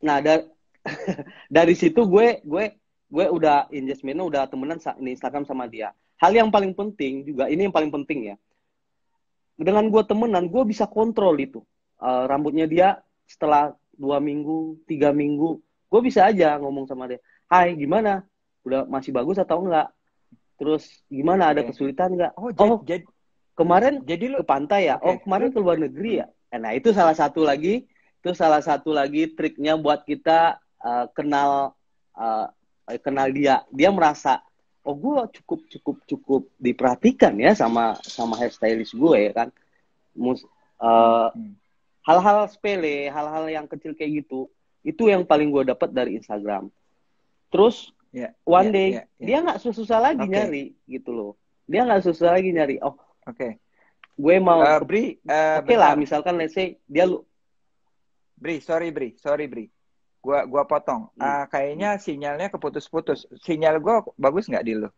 Nah, dari situ gue udah engagementnya, udah temenan di Instagram sama dia. Hal yang paling penting juga, ini yang paling penting ya, dengan gue temenan, gue bisa kontrol itu. Rambutnya dia setelah 2 minggu, 3 minggu, gue bisa aja ngomong sama dia, hai gimana, udah masih bagus atau enggak, terus gimana, ada kesulitan enggak? Kemarin jadi lu ke pantai ya, kemarin ke luar negeri ya. Nah itu salah satu lagi triknya buat kita kenal dia merasa, oh gue cukup diperhatikan ya sama hairstylist gue ya kan. Hal-hal sepele, hal-hal yang kecil kayak gitu, itu yang paling gue dapat dari Instagram. Terus one day dia nggak susah lagi nyari gitu loh, dia nggak susah lagi nyari. Gue mau oke lah, misalkan let's say dia sorry Bri, gua potong. Kayaknya sinyalnya keputus-putus. Sinyal gua bagus nggak di lo?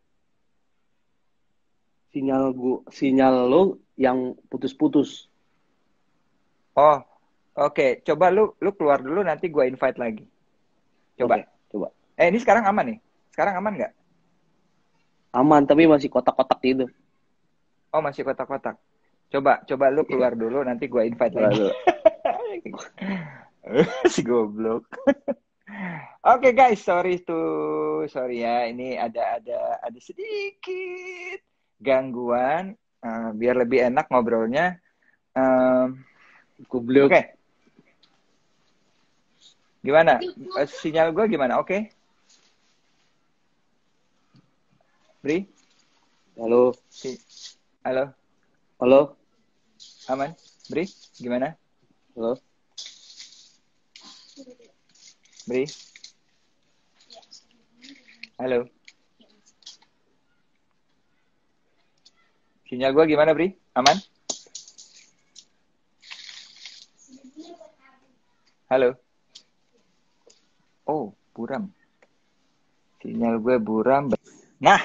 Sinyal lo yang putus-putus. Oh, oke. Coba lu keluar dulu, nanti gua invite lagi. Coba. Coba. Ini sekarang aman nih? Sekarang aman nggak? Aman, tapi masih kotak-kotak itu. Oh, masih kotak-kotak. Coba lu keluar dulu, nanti gua invite lagi. Si goblok. Oke guys, sorry ya, ini ada sedikit gangguan, biar lebih enak ngobrolnya. Goblok. Oke. Gimana? Sinyal gue gimana? Oke. Bri? Halo. Halo. Aman? Bri? Gimana? Halo. Bri? Halo. Sinyal gue gimana, Bri? Aman? Halo. Oh, buram. Sinyal gue buram. Nah.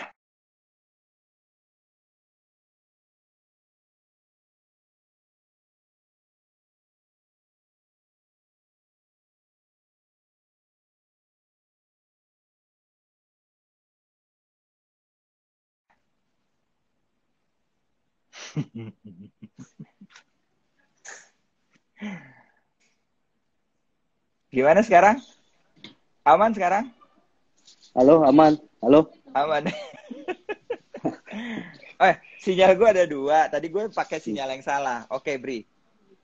Gimana sekarang? Aman sekarang? Halo, aman. Halo. Aman. Sinyal gue ada 2. Tadi gue pakai sinyal yang salah. Oke, Bri.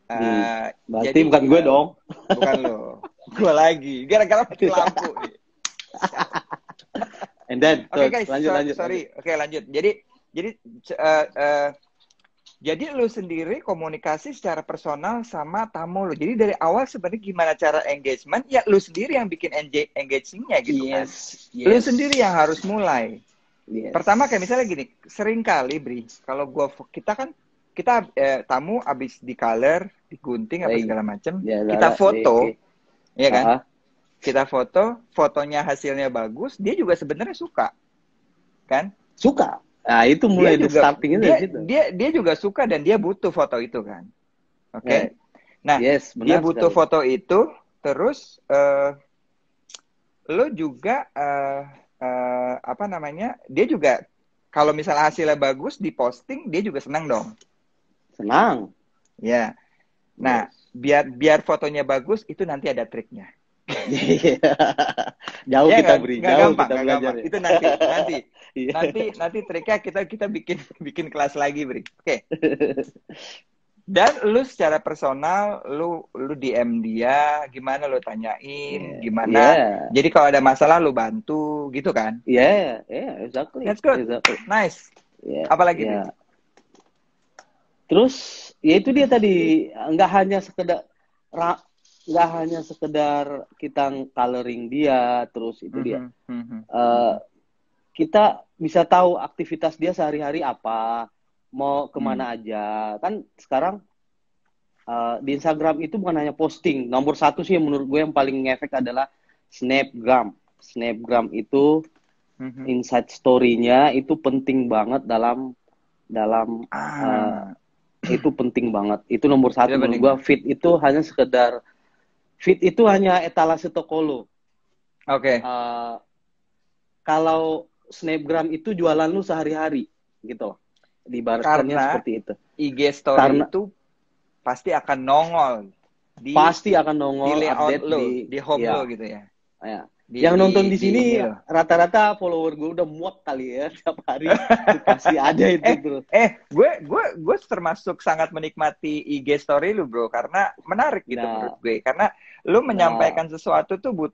Berarti jadi, bukan gue dong. Bukan lo. Gue lagi. Gara-gara mati lampu. And then, Oke guys, lanjut. Sorry. Oke, lanjut. Jadi lu sendiri komunikasi secara personal sama tamu lu. Jadi dari awal sebenarnya gimana cara engagement? Ya lu sendiri yang bikin engaging-nya gitu kan. Lu sendiri yang harus mulai. Pertama kayak misalnya gini, sering kali Bri, kalau kita tamu abis di color, digunting apa segala macam, kita foto, ya kan? Kita fotonya hasilnya bagus, dia juga sebenarnya suka, kan? Suka. Nah, itu mulai di startingnya dari situ. Dia juga suka dan dia butuh foto itu kan. Oke. Nah, yes, dia butuh sekali. Foto itu, terus lo juga apa namanya? Dia juga kalau misalnya hasilnya bagus diposting, dia juga senang dong. Senang. Ya. Nah, biar fotonya bagus itu nanti ada triknya. Jauh Ya kita nggak beri, nggak jauh gampang, kita nggak belajar gampang. ya. Itu nanti Iya. nanti triknya kita bikin kelas lagi, Bri. Oke. Dan lu secara personal, lu DM dia, gimana lu tanyain, gimana. Yeah. Jadi kalau ada masalah lu bantu, gitu kan? Yeah, exactly. That's good. Exactly. Nice. Yeah, Apalagi, Bri? Terus ya itu dia tadi, nggak hanya sekedar kita coloring dia, terus itu dia. Kita bisa tahu aktivitas dia sehari-hari apa, mau kemana aja. Kan sekarang di Instagram itu bukan hanya posting. Nomor satu sih yang menurut gue yang paling ngefek adalah Snapgram. Snapgram itu insight story-nya itu penting banget dalam itu penting banget. Itu nomor satu menurut gue. Feed itu hanya etalase toko lo. Oke. Kalau Snapgram itu jualan lu sehari-hari gitu. Diibaratkannya seperti itu. IG story itu pasti akan nongol di layout update lo, di home lo gitu ya. Ya. Yang nonton di sini rata-rata follower gue udah muak kali ya tiap hari pasti ada itu bro. Gue termasuk sangat menikmati IG story lu bro karena menarik gitu menurut gue karena lu menyampaikan sesuatu tuh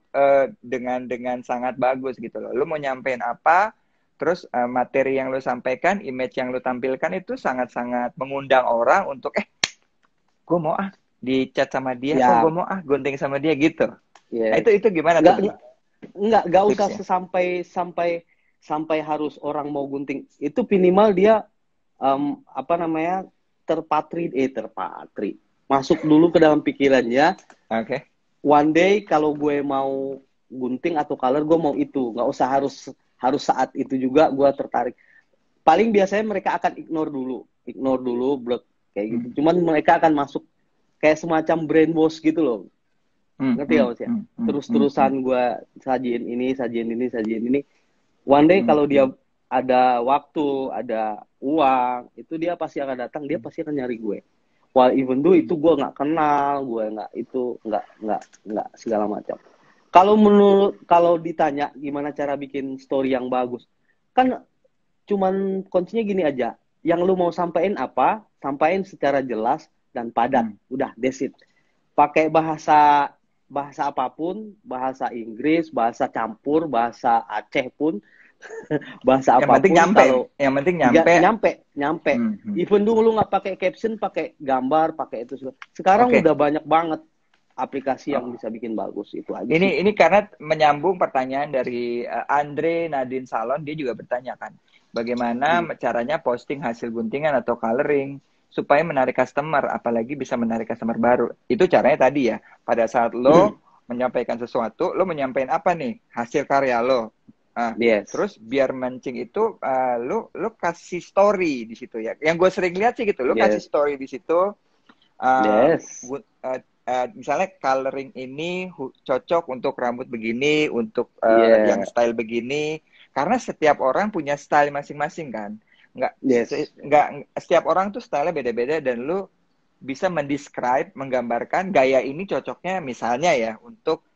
dengan sangat bagus gitu loh. Lu mau nyampein apa, terus materi yang lu sampaikan, image yang lu tampilkan itu sangat-sangat mengundang orang untuk gue mau di chat sama dia, gue mau gunting sama dia gitu. Nah, itu gimana tuh? Enggak usah sampai harus orang mau gunting. Itu minimal dia terpatri. Masuk dulu ke dalam pikirannya. Oke. One day kalau gue mau gunting atau color, gue mau itu. Nggak usah harus saat itu juga gue tertarik. Paling biasanya mereka akan ignore dulu, block kayak gitu. Cuman mereka akan masuk kayak semacam brainwash gitu loh. Ngerti gak Mas ya? Terus-terusan gue sajiin ini. One day kalau dia ada waktu, ada uang, itu dia pasti akan datang, dia pasti akan nyari gue. While even though itu gue nggak kenal, gue nggak segala macam. Kalau ditanya gimana cara bikin story yang bagus, kan cuman kuncinya gini aja. Yang lu mau sampaikan apa, sampaikan secara jelas dan padat. Udah, that's it. Pakai bahasa apapun, bahasa Inggris, bahasa campur, bahasa Aceh pun, bahasa yang apapun. Yang penting nyampe. Even dulu lu nggak pakai caption, pakai gambar, pakai itu. Sekarang udah banyak banget aplikasi yang bisa bikin bagus itu aja. Ini karena menyambung pertanyaan dari Andre Nadine Salon, dia juga bertanya kan, bagaimana caranya posting hasil guntingan atau coloring supaya menarik customer, apalagi bisa menarik customer baru. Itu caranya tadi ya, pada saat lo menyampaikan sesuatu, lo menyampaikan apa nih? Hasil karya lo. Terus biar mancing itu, lo kasih story di situ ya. Yang gue sering lihat sih gitu, lo kasih story di situ. Misalnya coloring ini cocok untuk rambut begini, untuk yang style begini. Karena setiap orang punya style masing-masing kan. Nggak setiap orang tuh stylenya beda-beda dan lu bisa mendescribe, menggambarkan gaya ini cocoknya misalnya ya untuk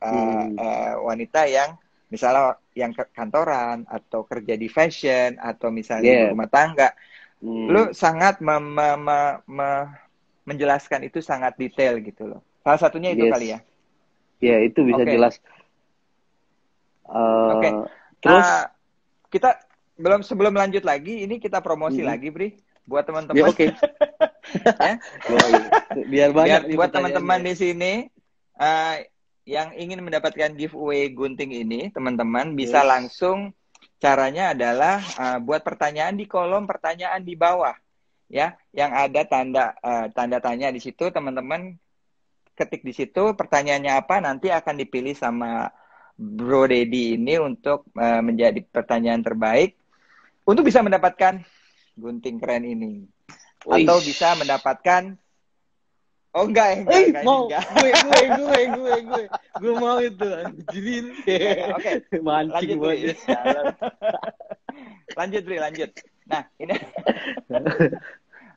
wanita yang misalnya yang kantoran atau kerja di fashion atau misalnya rumah tangga. Lu sangat menjelaskan itu sangat detail gitu loh. Salah satunya itu kali ya. Ya, itu bisa jelas. Terus kita sebelum lanjut lagi, ini kita promosi lagi, Bri, buat teman-teman. Ya, biar banyak buat teman-teman di sini yang ingin mendapatkan giveaway gunting ini, teman-teman bisa langsung. Caranya adalah buat pertanyaan di kolom pertanyaan di bawah, ya, yang ada tanda tanya di situ, teman-teman ketik di situ pertanyaannya apa, nanti akan dipilih sama Bro Dedi ini untuk menjadi pertanyaan terbaik. Untuk bisa mendapatkan gunting keren ini. Atau bisa mendapatkan Oh enggak ini mau enggak. gue mau itu anjirin. Oke, Mancing lanjut, buat Bri. dia jalan. Lanjut, Bri, lanjut. Nah, ini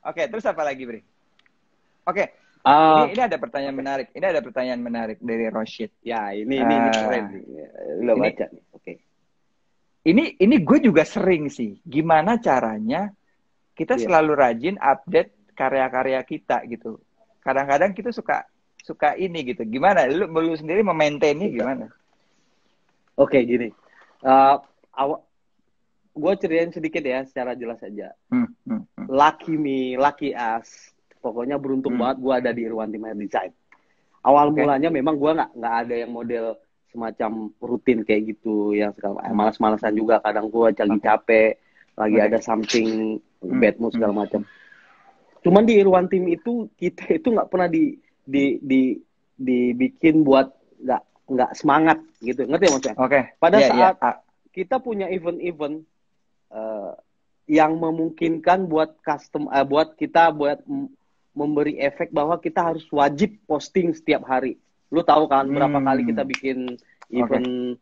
Oke, terus apa lagi, Bri? Oke, ini ada pertanyaan menarik. Ini ada pertanyaan menarik dari Roshid. Ya, ini keren nih. Lo ini- baca nih. Oke. Ini gue juga sering sih. Gimana caranya kita Iya. selalu rajin update karya-karya kita gitu. Kadang-kadang kita suka ini gitu. Gimana? Lu sendiri memaintainnya gimana? Oke, gini. Gue ceritain sedikit ya, secara jelas aja. Lucky me, lucky us. Pokoknya beruntung banget gue ada di Irwanti Maher Design. Awal mulanya memang gue nggak ada yang model semacam rutin kayak gitu, yang segala malas-malasan juga. Kadang gue lagi capek, lagi ada something bad mood segala macam. Cuman di Irwan Team itu kita itu nggak pernah dibikin buat nggak semangat gitu, ngerti ya maksudnya? Pada saat kita punya event-event yang memungkinkan buat buat kita memberi efek bahwa kita harus wajib posting setiap hari. Lu tahu kan berapa kali kita bikin event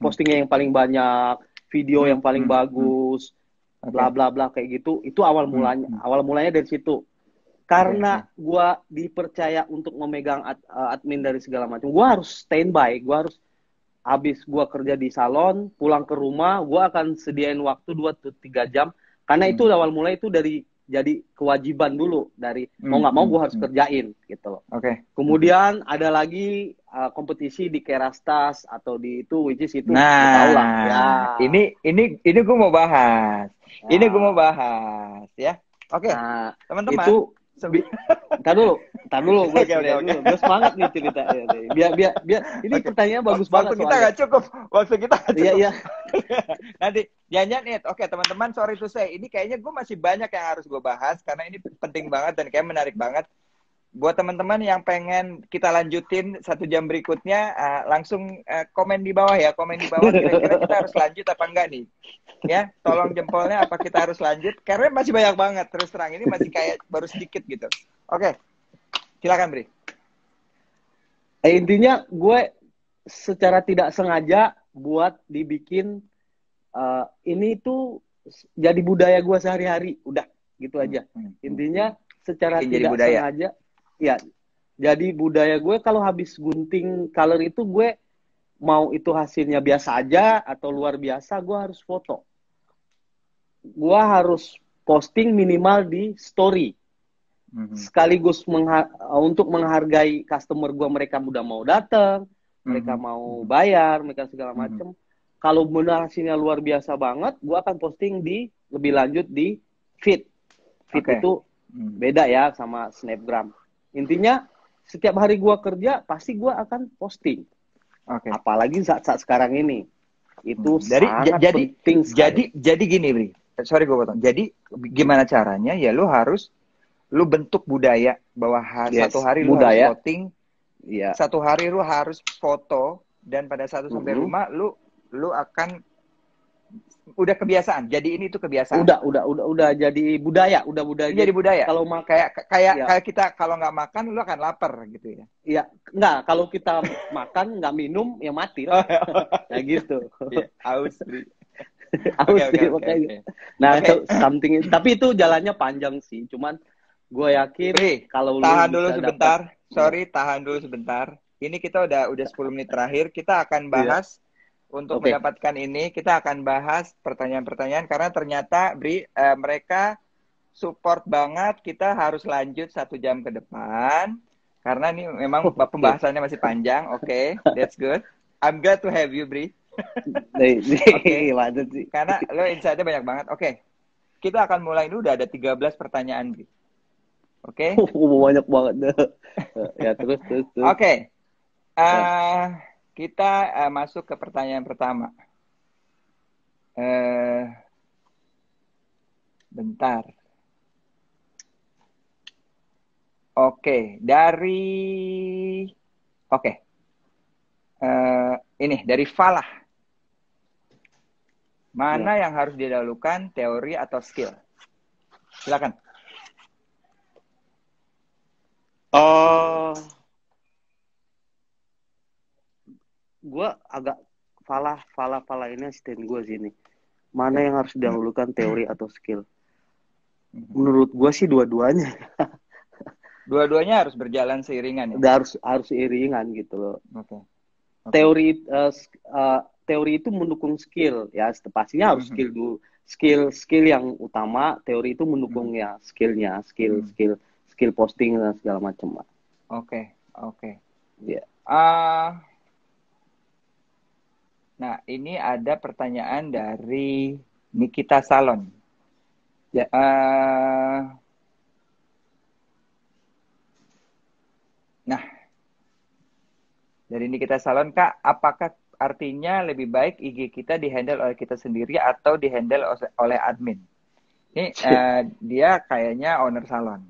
postingnya yang paling banyak, video yang paling bagus, bla bla bla kayak gitu. Itu awal mulanya dari situ. Karena gua dipercaya untuk memegang admin dari segala macam, gua harus standby, gua harus habis gua kerja di salon, pulang ke rumah, gua akan sediain waktu 2-3 jam. Karena itu awal mulai itu dari jadi kewajiban dulu, dari mau nggak mau gue harus kerjain gitu loh. Kemudian ada lagi kompetisi di Kerastas atau di itu, which is itu. Nah, tahu lah. Ya. Ini gue mau bahas. Ini gue mau bahas ya. Oke, teman-teman. Itu Tar dulu, gue semangat nih cerita. Biar ini pertanyaannya bagus banget. Waktu kita nggak cukup. Iya. Nanti jangan nih. Oke, teman-teman, sorry to say, ini kayaknya gue masih banyak yang harus gue bahas karena ini penting banget dan kayak menarik banget. Buat teman-teman yang pengen kita lanjutin 1 jam berikutnya, langsung komen di bawah ya. Komen di bawah kira-kira kita harus lanjut apa enggak nih. Ya, tolong jempolnya apa kita harus lanjut. Karena masih banyak banget, terus terang. Ini masih kayak baru sedikit gitu. Oke, silakan Bri. Intinya gue secara tidak sengaja buat dibikin ini tuh jadi budaya gue sehari-hari. Udah, gitu aja. Intinya secara tidak sengaja. Ya, jadi budaya gue kalau habis gunting color itu gue mau itu hasilnya biasa aja atau luar biasa, gue harus foto. Gue harus posting minimal di story. Sekaligus untuk menghargai customer gue, mereka udah mau datang, mereka mau bayar, mereka segala macam. Kalau benar hasilnya luar biasa banget, gue akan posting lebih lanjut di feed. Feed itu beda ya sama Snapgram. Intinya setiap hari gue kerja pasti gue akan posting. Apalagi saat sekarang ini itu sangat penting sekali. Jadi gini Bri, sorry gue potong. Jadi gimana caranya ya lu bentuk budaya bahwa satu hari lu harus posting, satu hari lu harus foto, dan pada satu sampai rumah lu akan udah kebiasaan. Jadi ini tuh kebiasaan. Udah jadi budaya, Jadi budaya. Kalau kayak kita kalau nggak makan lu akan lapar gitu ya. Iya, enggak, kalau kita makan nggak minum ya mati lah. Kayak gitu. Aus. Nah, something, tapi itu jalannya panjang sih. Cuman gue yakin kalau tahan dulu sebentar. Tahan dulu sebentar. Ini kita udah 10 menit terakhir. Kita akan bahas untuk mendapatkan ini. Kita akan bahas pertanyaan-pertanyaan karena ternyata Bri, mereka support banget. Kita harus lanjut 1 jam ke depan karena ini memang pembahasannya masih panjang. That's good. I'm glad to have you, Bri. Karena lo insight-nya banyak banget. Kita akan mulai dulu. Udah ada 13 pertanyaan, Bri. Banyak banget. Ya, terus. Kita masuk ke pertanyaan pertama. Bentar. Ini dari Falah. Mana yang harus didahulukan, teori atau skill? Silakan. agak Fala ini asisten gue sini. Mana yang harus didahulukan, teori atau skill? Menurut gue sih dua-duanya. Dua-duanya harus berjalan seiringan ya. Harus seiringan gitu loh. Oke. Teori itu mendukung skill ya, pastinya harus skill dulu. Skill yang utama, teori itu mendukung ya skillnya, skill posting dan segala macam lah. Oke. Ya. Nah, ini ada pertanyaan dari Nikita Salon. Ya. Nah, dari Nikita Salon, Kak, apakah artinya lebih baik IG kita dihandle oleh kita sendiri atau dihandle oleh admin? Ini dia kayaknya owner salon.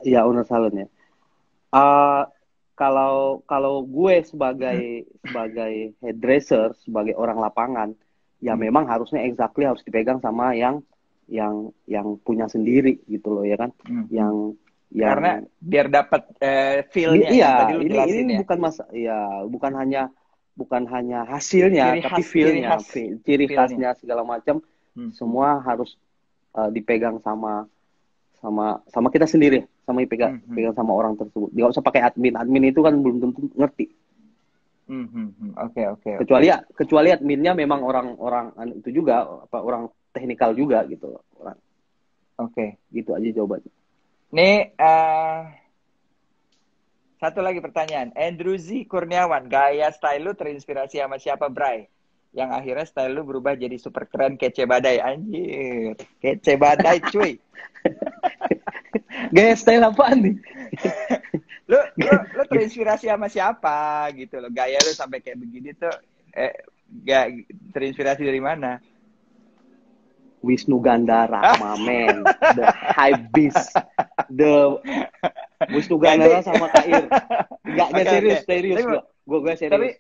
Iya, owner salon ya. Kalau gue sebagai hairdresser, sebagai orang lapangan, ya memang harusnya exactly harus dipegang sama yang punya sendiri gitu loh ya kan. Yang karena biar dapat feel-nya. Iya, tadi lu jelasin ini ya. bukan hanya hasilnya, tapi feel-nya, ciri khasnya segala macam, semua harus dipegang sama kita sendiri, pegang sama orang tersebut. Nggak usah pakai admin itu kan belum tentu ngerti. Oke. Kecuali adminnya memang orang itu juga, orang teknikal juga gitu. Oke. Gitu aja jawabannya. Nih, satu lagi pertanyaan. Andrew Z. Kurniawan, gaya style lu terinspirasi sama siapa, Bray? Yang akhirnya style lu berubah jadi super keren, kece badai. Anjir, kece badai, cuy. Gaya style apaan nih? lu terinspirasi sama siapa gitu loh? Gaya lu sampai kayak begini tuh, terinspirasi dari mana? Wisnu Gandara, mamen, the hype beast, the Wisnu Gandara sama Kair. Enggak serius gue serius.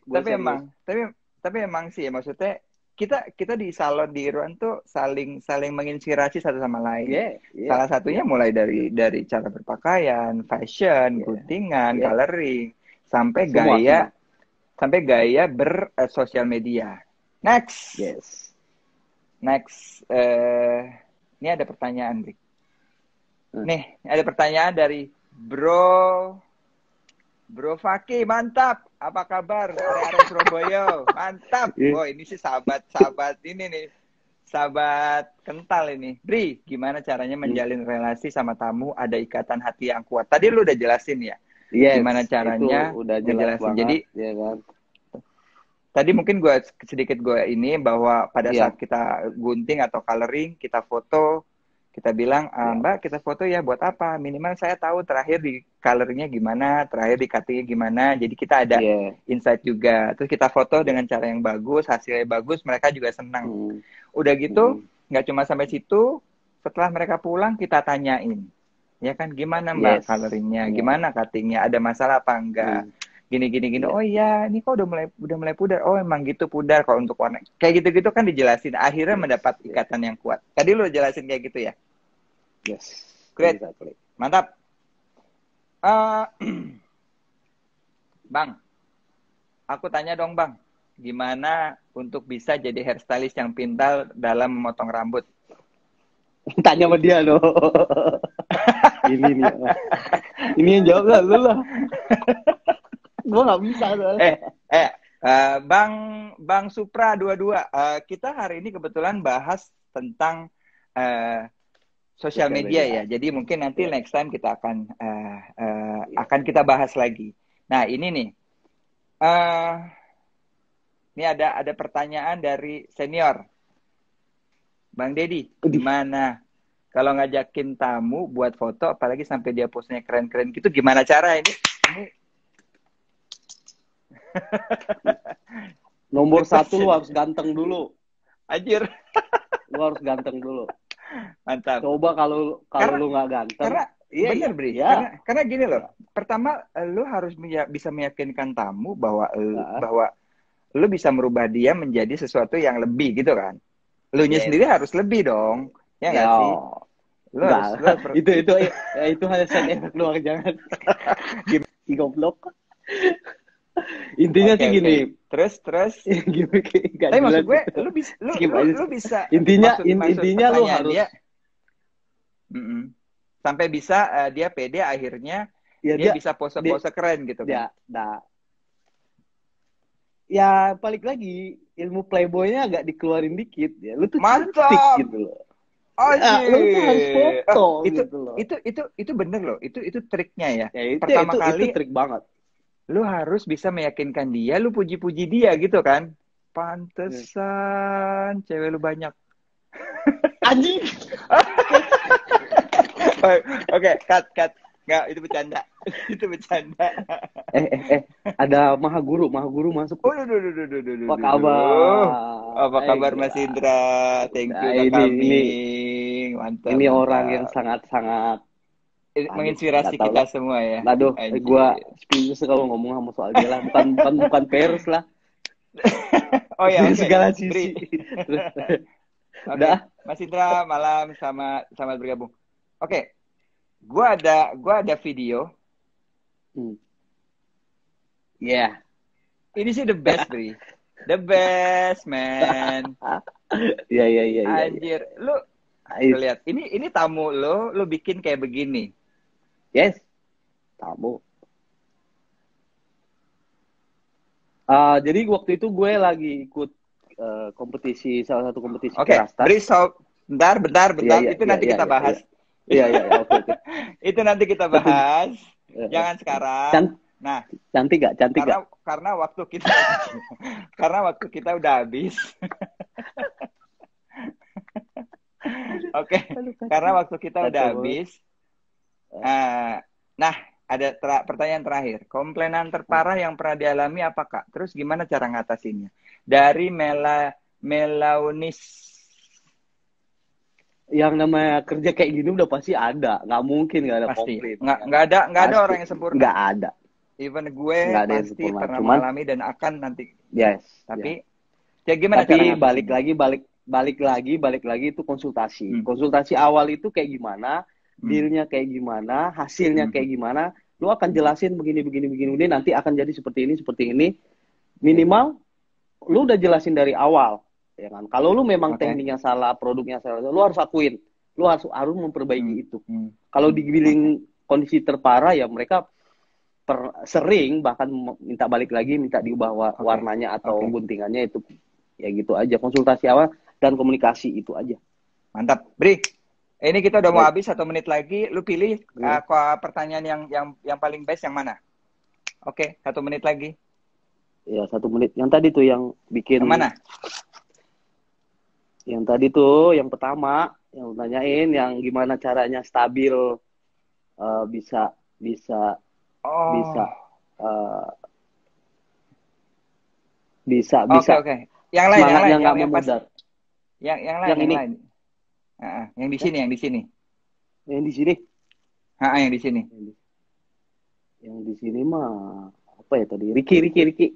Tapi emang sih maksudnya kita di salon di Irwan tuh saling menginspirasi satu sama lain. Yeah. Salah satunya mulai dari cara berpakaian, fashion, guntingan, coloring, sampai gaya bersosial media. Next. Yes. Next, ini ada pertanyaan, Rick. Nih, ada pertanyaan dari Bro Faki, mantap. Apa kabar? Area Surabaya, mantap. Oh, ini sih sahabat ini nih, sahabat kental ini. Bri, gimana caranya menjalin relasi sama tamu? Ada ikatan hati yang kuat. Tadi lu udah jelasin ya. Yes, gimana caranya? Itu udah jelas banget. Jadi, ya kan? Tadi mungkin gue sedikit ini bahwa pada saat kita gunting atau coloring, kita foto, kita bilang, Mbak kita foto ya buat apa? Minimal saya tahu terakhir di coloringnya gimana, terakhir di cuttingnya gimana. Jadi kita ada insight juga. Terus kita foto dengan cara yang bagus, hasilnya bagus, mereka juga senang. Udah gitu, nggak cuma sampai situ. Setelah mereka pulang kita tanyain, ya kan gimana Mbak coloringnya, gimana cuttingnya, ada masalah apa enggak? Gini. Oh iya, ini kok udah mulai pudar. Oh emang gitu pudar kalau untuk warna. Kayak gitu-gitu kan dijelasin. Akhirnya mendapat ikatan yang kuat. Tadi lu jelasin kayak gitu ya? Yes. Great. Mantap. Bang, aku tanya dong Bang. Gimana untuk bisa jadi hairstylist yang pintar dalam memotong rambut? Tanya sama dia loh. Ini nih. Ini yang jawab lah, lu lah. Gue nggak bisa soalnya. Bang Supra 22, kita hari ini kebetulan bahas tentang sosial media ya. Jadi mungkin nanti next time kita akan kita bahas lagi. Nah ini nih, ini ada pertanyaan dari senior, Bang Dedi, gimana kalau ngajakin tamu buat foto, apalagi sampai dia postnya keren-keren gitu, gimana cara ini? Nomor satu lu harus ganteng dulu. Anjir. Lu harus ganteng dulu. Mantap. Coba kalau lu nggak ganteng. Bener Bri. Iya. Karena gini loh. Pertama lu harus bisa meyakinkan tamu bahwa lu bisa merubah dia menjadi sesuatu yang lebih gitu kan. Lunya sendiri harus lebih dong. Ya nggak sih? Lu harus itu hanya side effect doang, jangan. Goblok. Intinya Oke, sih oke. gini. Terus Gimana gak tapi maksud jelas. gue lu bisa Skip aja. lu bisa Intinya maksud intinya lu pertanyaan harus dia sampai bisa dia pede akhirnya ya dia dia bisa dia pose-pose keren gitu dia kan. nah, ya balik lagi ilmu playboynya agak dikeluarin dikit ya. Lu tuh cantik Mantap. gitu loh. Ya, lu tuh harus Anjir. foto Itu gitu loh. itu bener loh. Itu triknya ya. Ya Pertama itu kali trik banget. lu harus bisa meyakinkan dia, lu puji-puji dia gitu kan. Pantesan cewek lu banyak. Anjing. Oke, cut. Nggak, itu bercanda. Itu bercanda. Ada Maha Guru masuk. Oh, duh. Apa kabar? Apa kabar Mas Gila. Indra? Thank you Nah, udah ini mantap. ini mantap. orang yang sangat-sangat Menginspirasi nggak tahu kita lah. semua ya. Aduh, Anjir. gua speechless kalau ngomong sama soal dia lah. Bukan pers lah. Oh ya, Dari oke. segala sisi. Oke, Udah. Mas Indra malam selamat bergabung. Oke. Gua ada video. Yeah. Ini sih the best, Bri. The best, man. Iya. Anjir, lu lihat. Ini tamu lu bikin kayak begini. Yes. Tamu. Jadi waktu itu gue lagi ikut salah satu kompetisi Oke, Bri, bentar. Iya, Itu nanti kita bahas. Iya, oke. Itu nanti kita bahas. Jangan sekarang. Nah, cantik gak? Karena waktu kita udah habis. Oke, karena waktu kita udah habis. Nah, ada pertanyaan terakhir. Komplainan terparah yang pernah dialami apa, Kak? Terus gimana cara ngatasinnya? Dari Melaunis. Yang namanya kerja kayak gini udah pasti ada. Nggak mungkin nggak ada Pasti. komplain. Nggak ada orang yang sempurna. Nggak ada. Even gue pasti pernah mengalami dan akan nanti. Yes. Tapi ya gimana Tapi cara balik lagi itu konsultasi. Konsultasi awal itu kayak gimana, dealnya kayak gimana, hasilnya kayak gimana, lu akan jelasin begini, nanti akan jadi seperti ini. Minimal lu udah jelasin dari awal, ya kan? Kalau lu memang tekniknya salah, produknya salah, lu harus akuin, lu harus memperbaiki itu. Kalau dibilang kondisi terparah ya mereka sering bahkan minta balik lagi, minta diubah warnanya atau guntingannya itu. Ya gitu aja, konsultasi awal dan komunikasi itu aja. Mantap, Bri. Ini kita udah mau habis 1 menit lagi. Lu pilih pertanyaan yang paling best yang mana? Oke, 1 menit lagi. Ya 1 menit. Yang tadi tuh yang bikin. Yang mana? Yang tadi tuh yang pertama yang nanyain yang gimana caranya stabil bisa. Oke. Yang lain nggak memudar. Yang lain. Yang di sini. Yang di sini. Yang di sini. Yang di sini mah apa ya tadi? Ricky.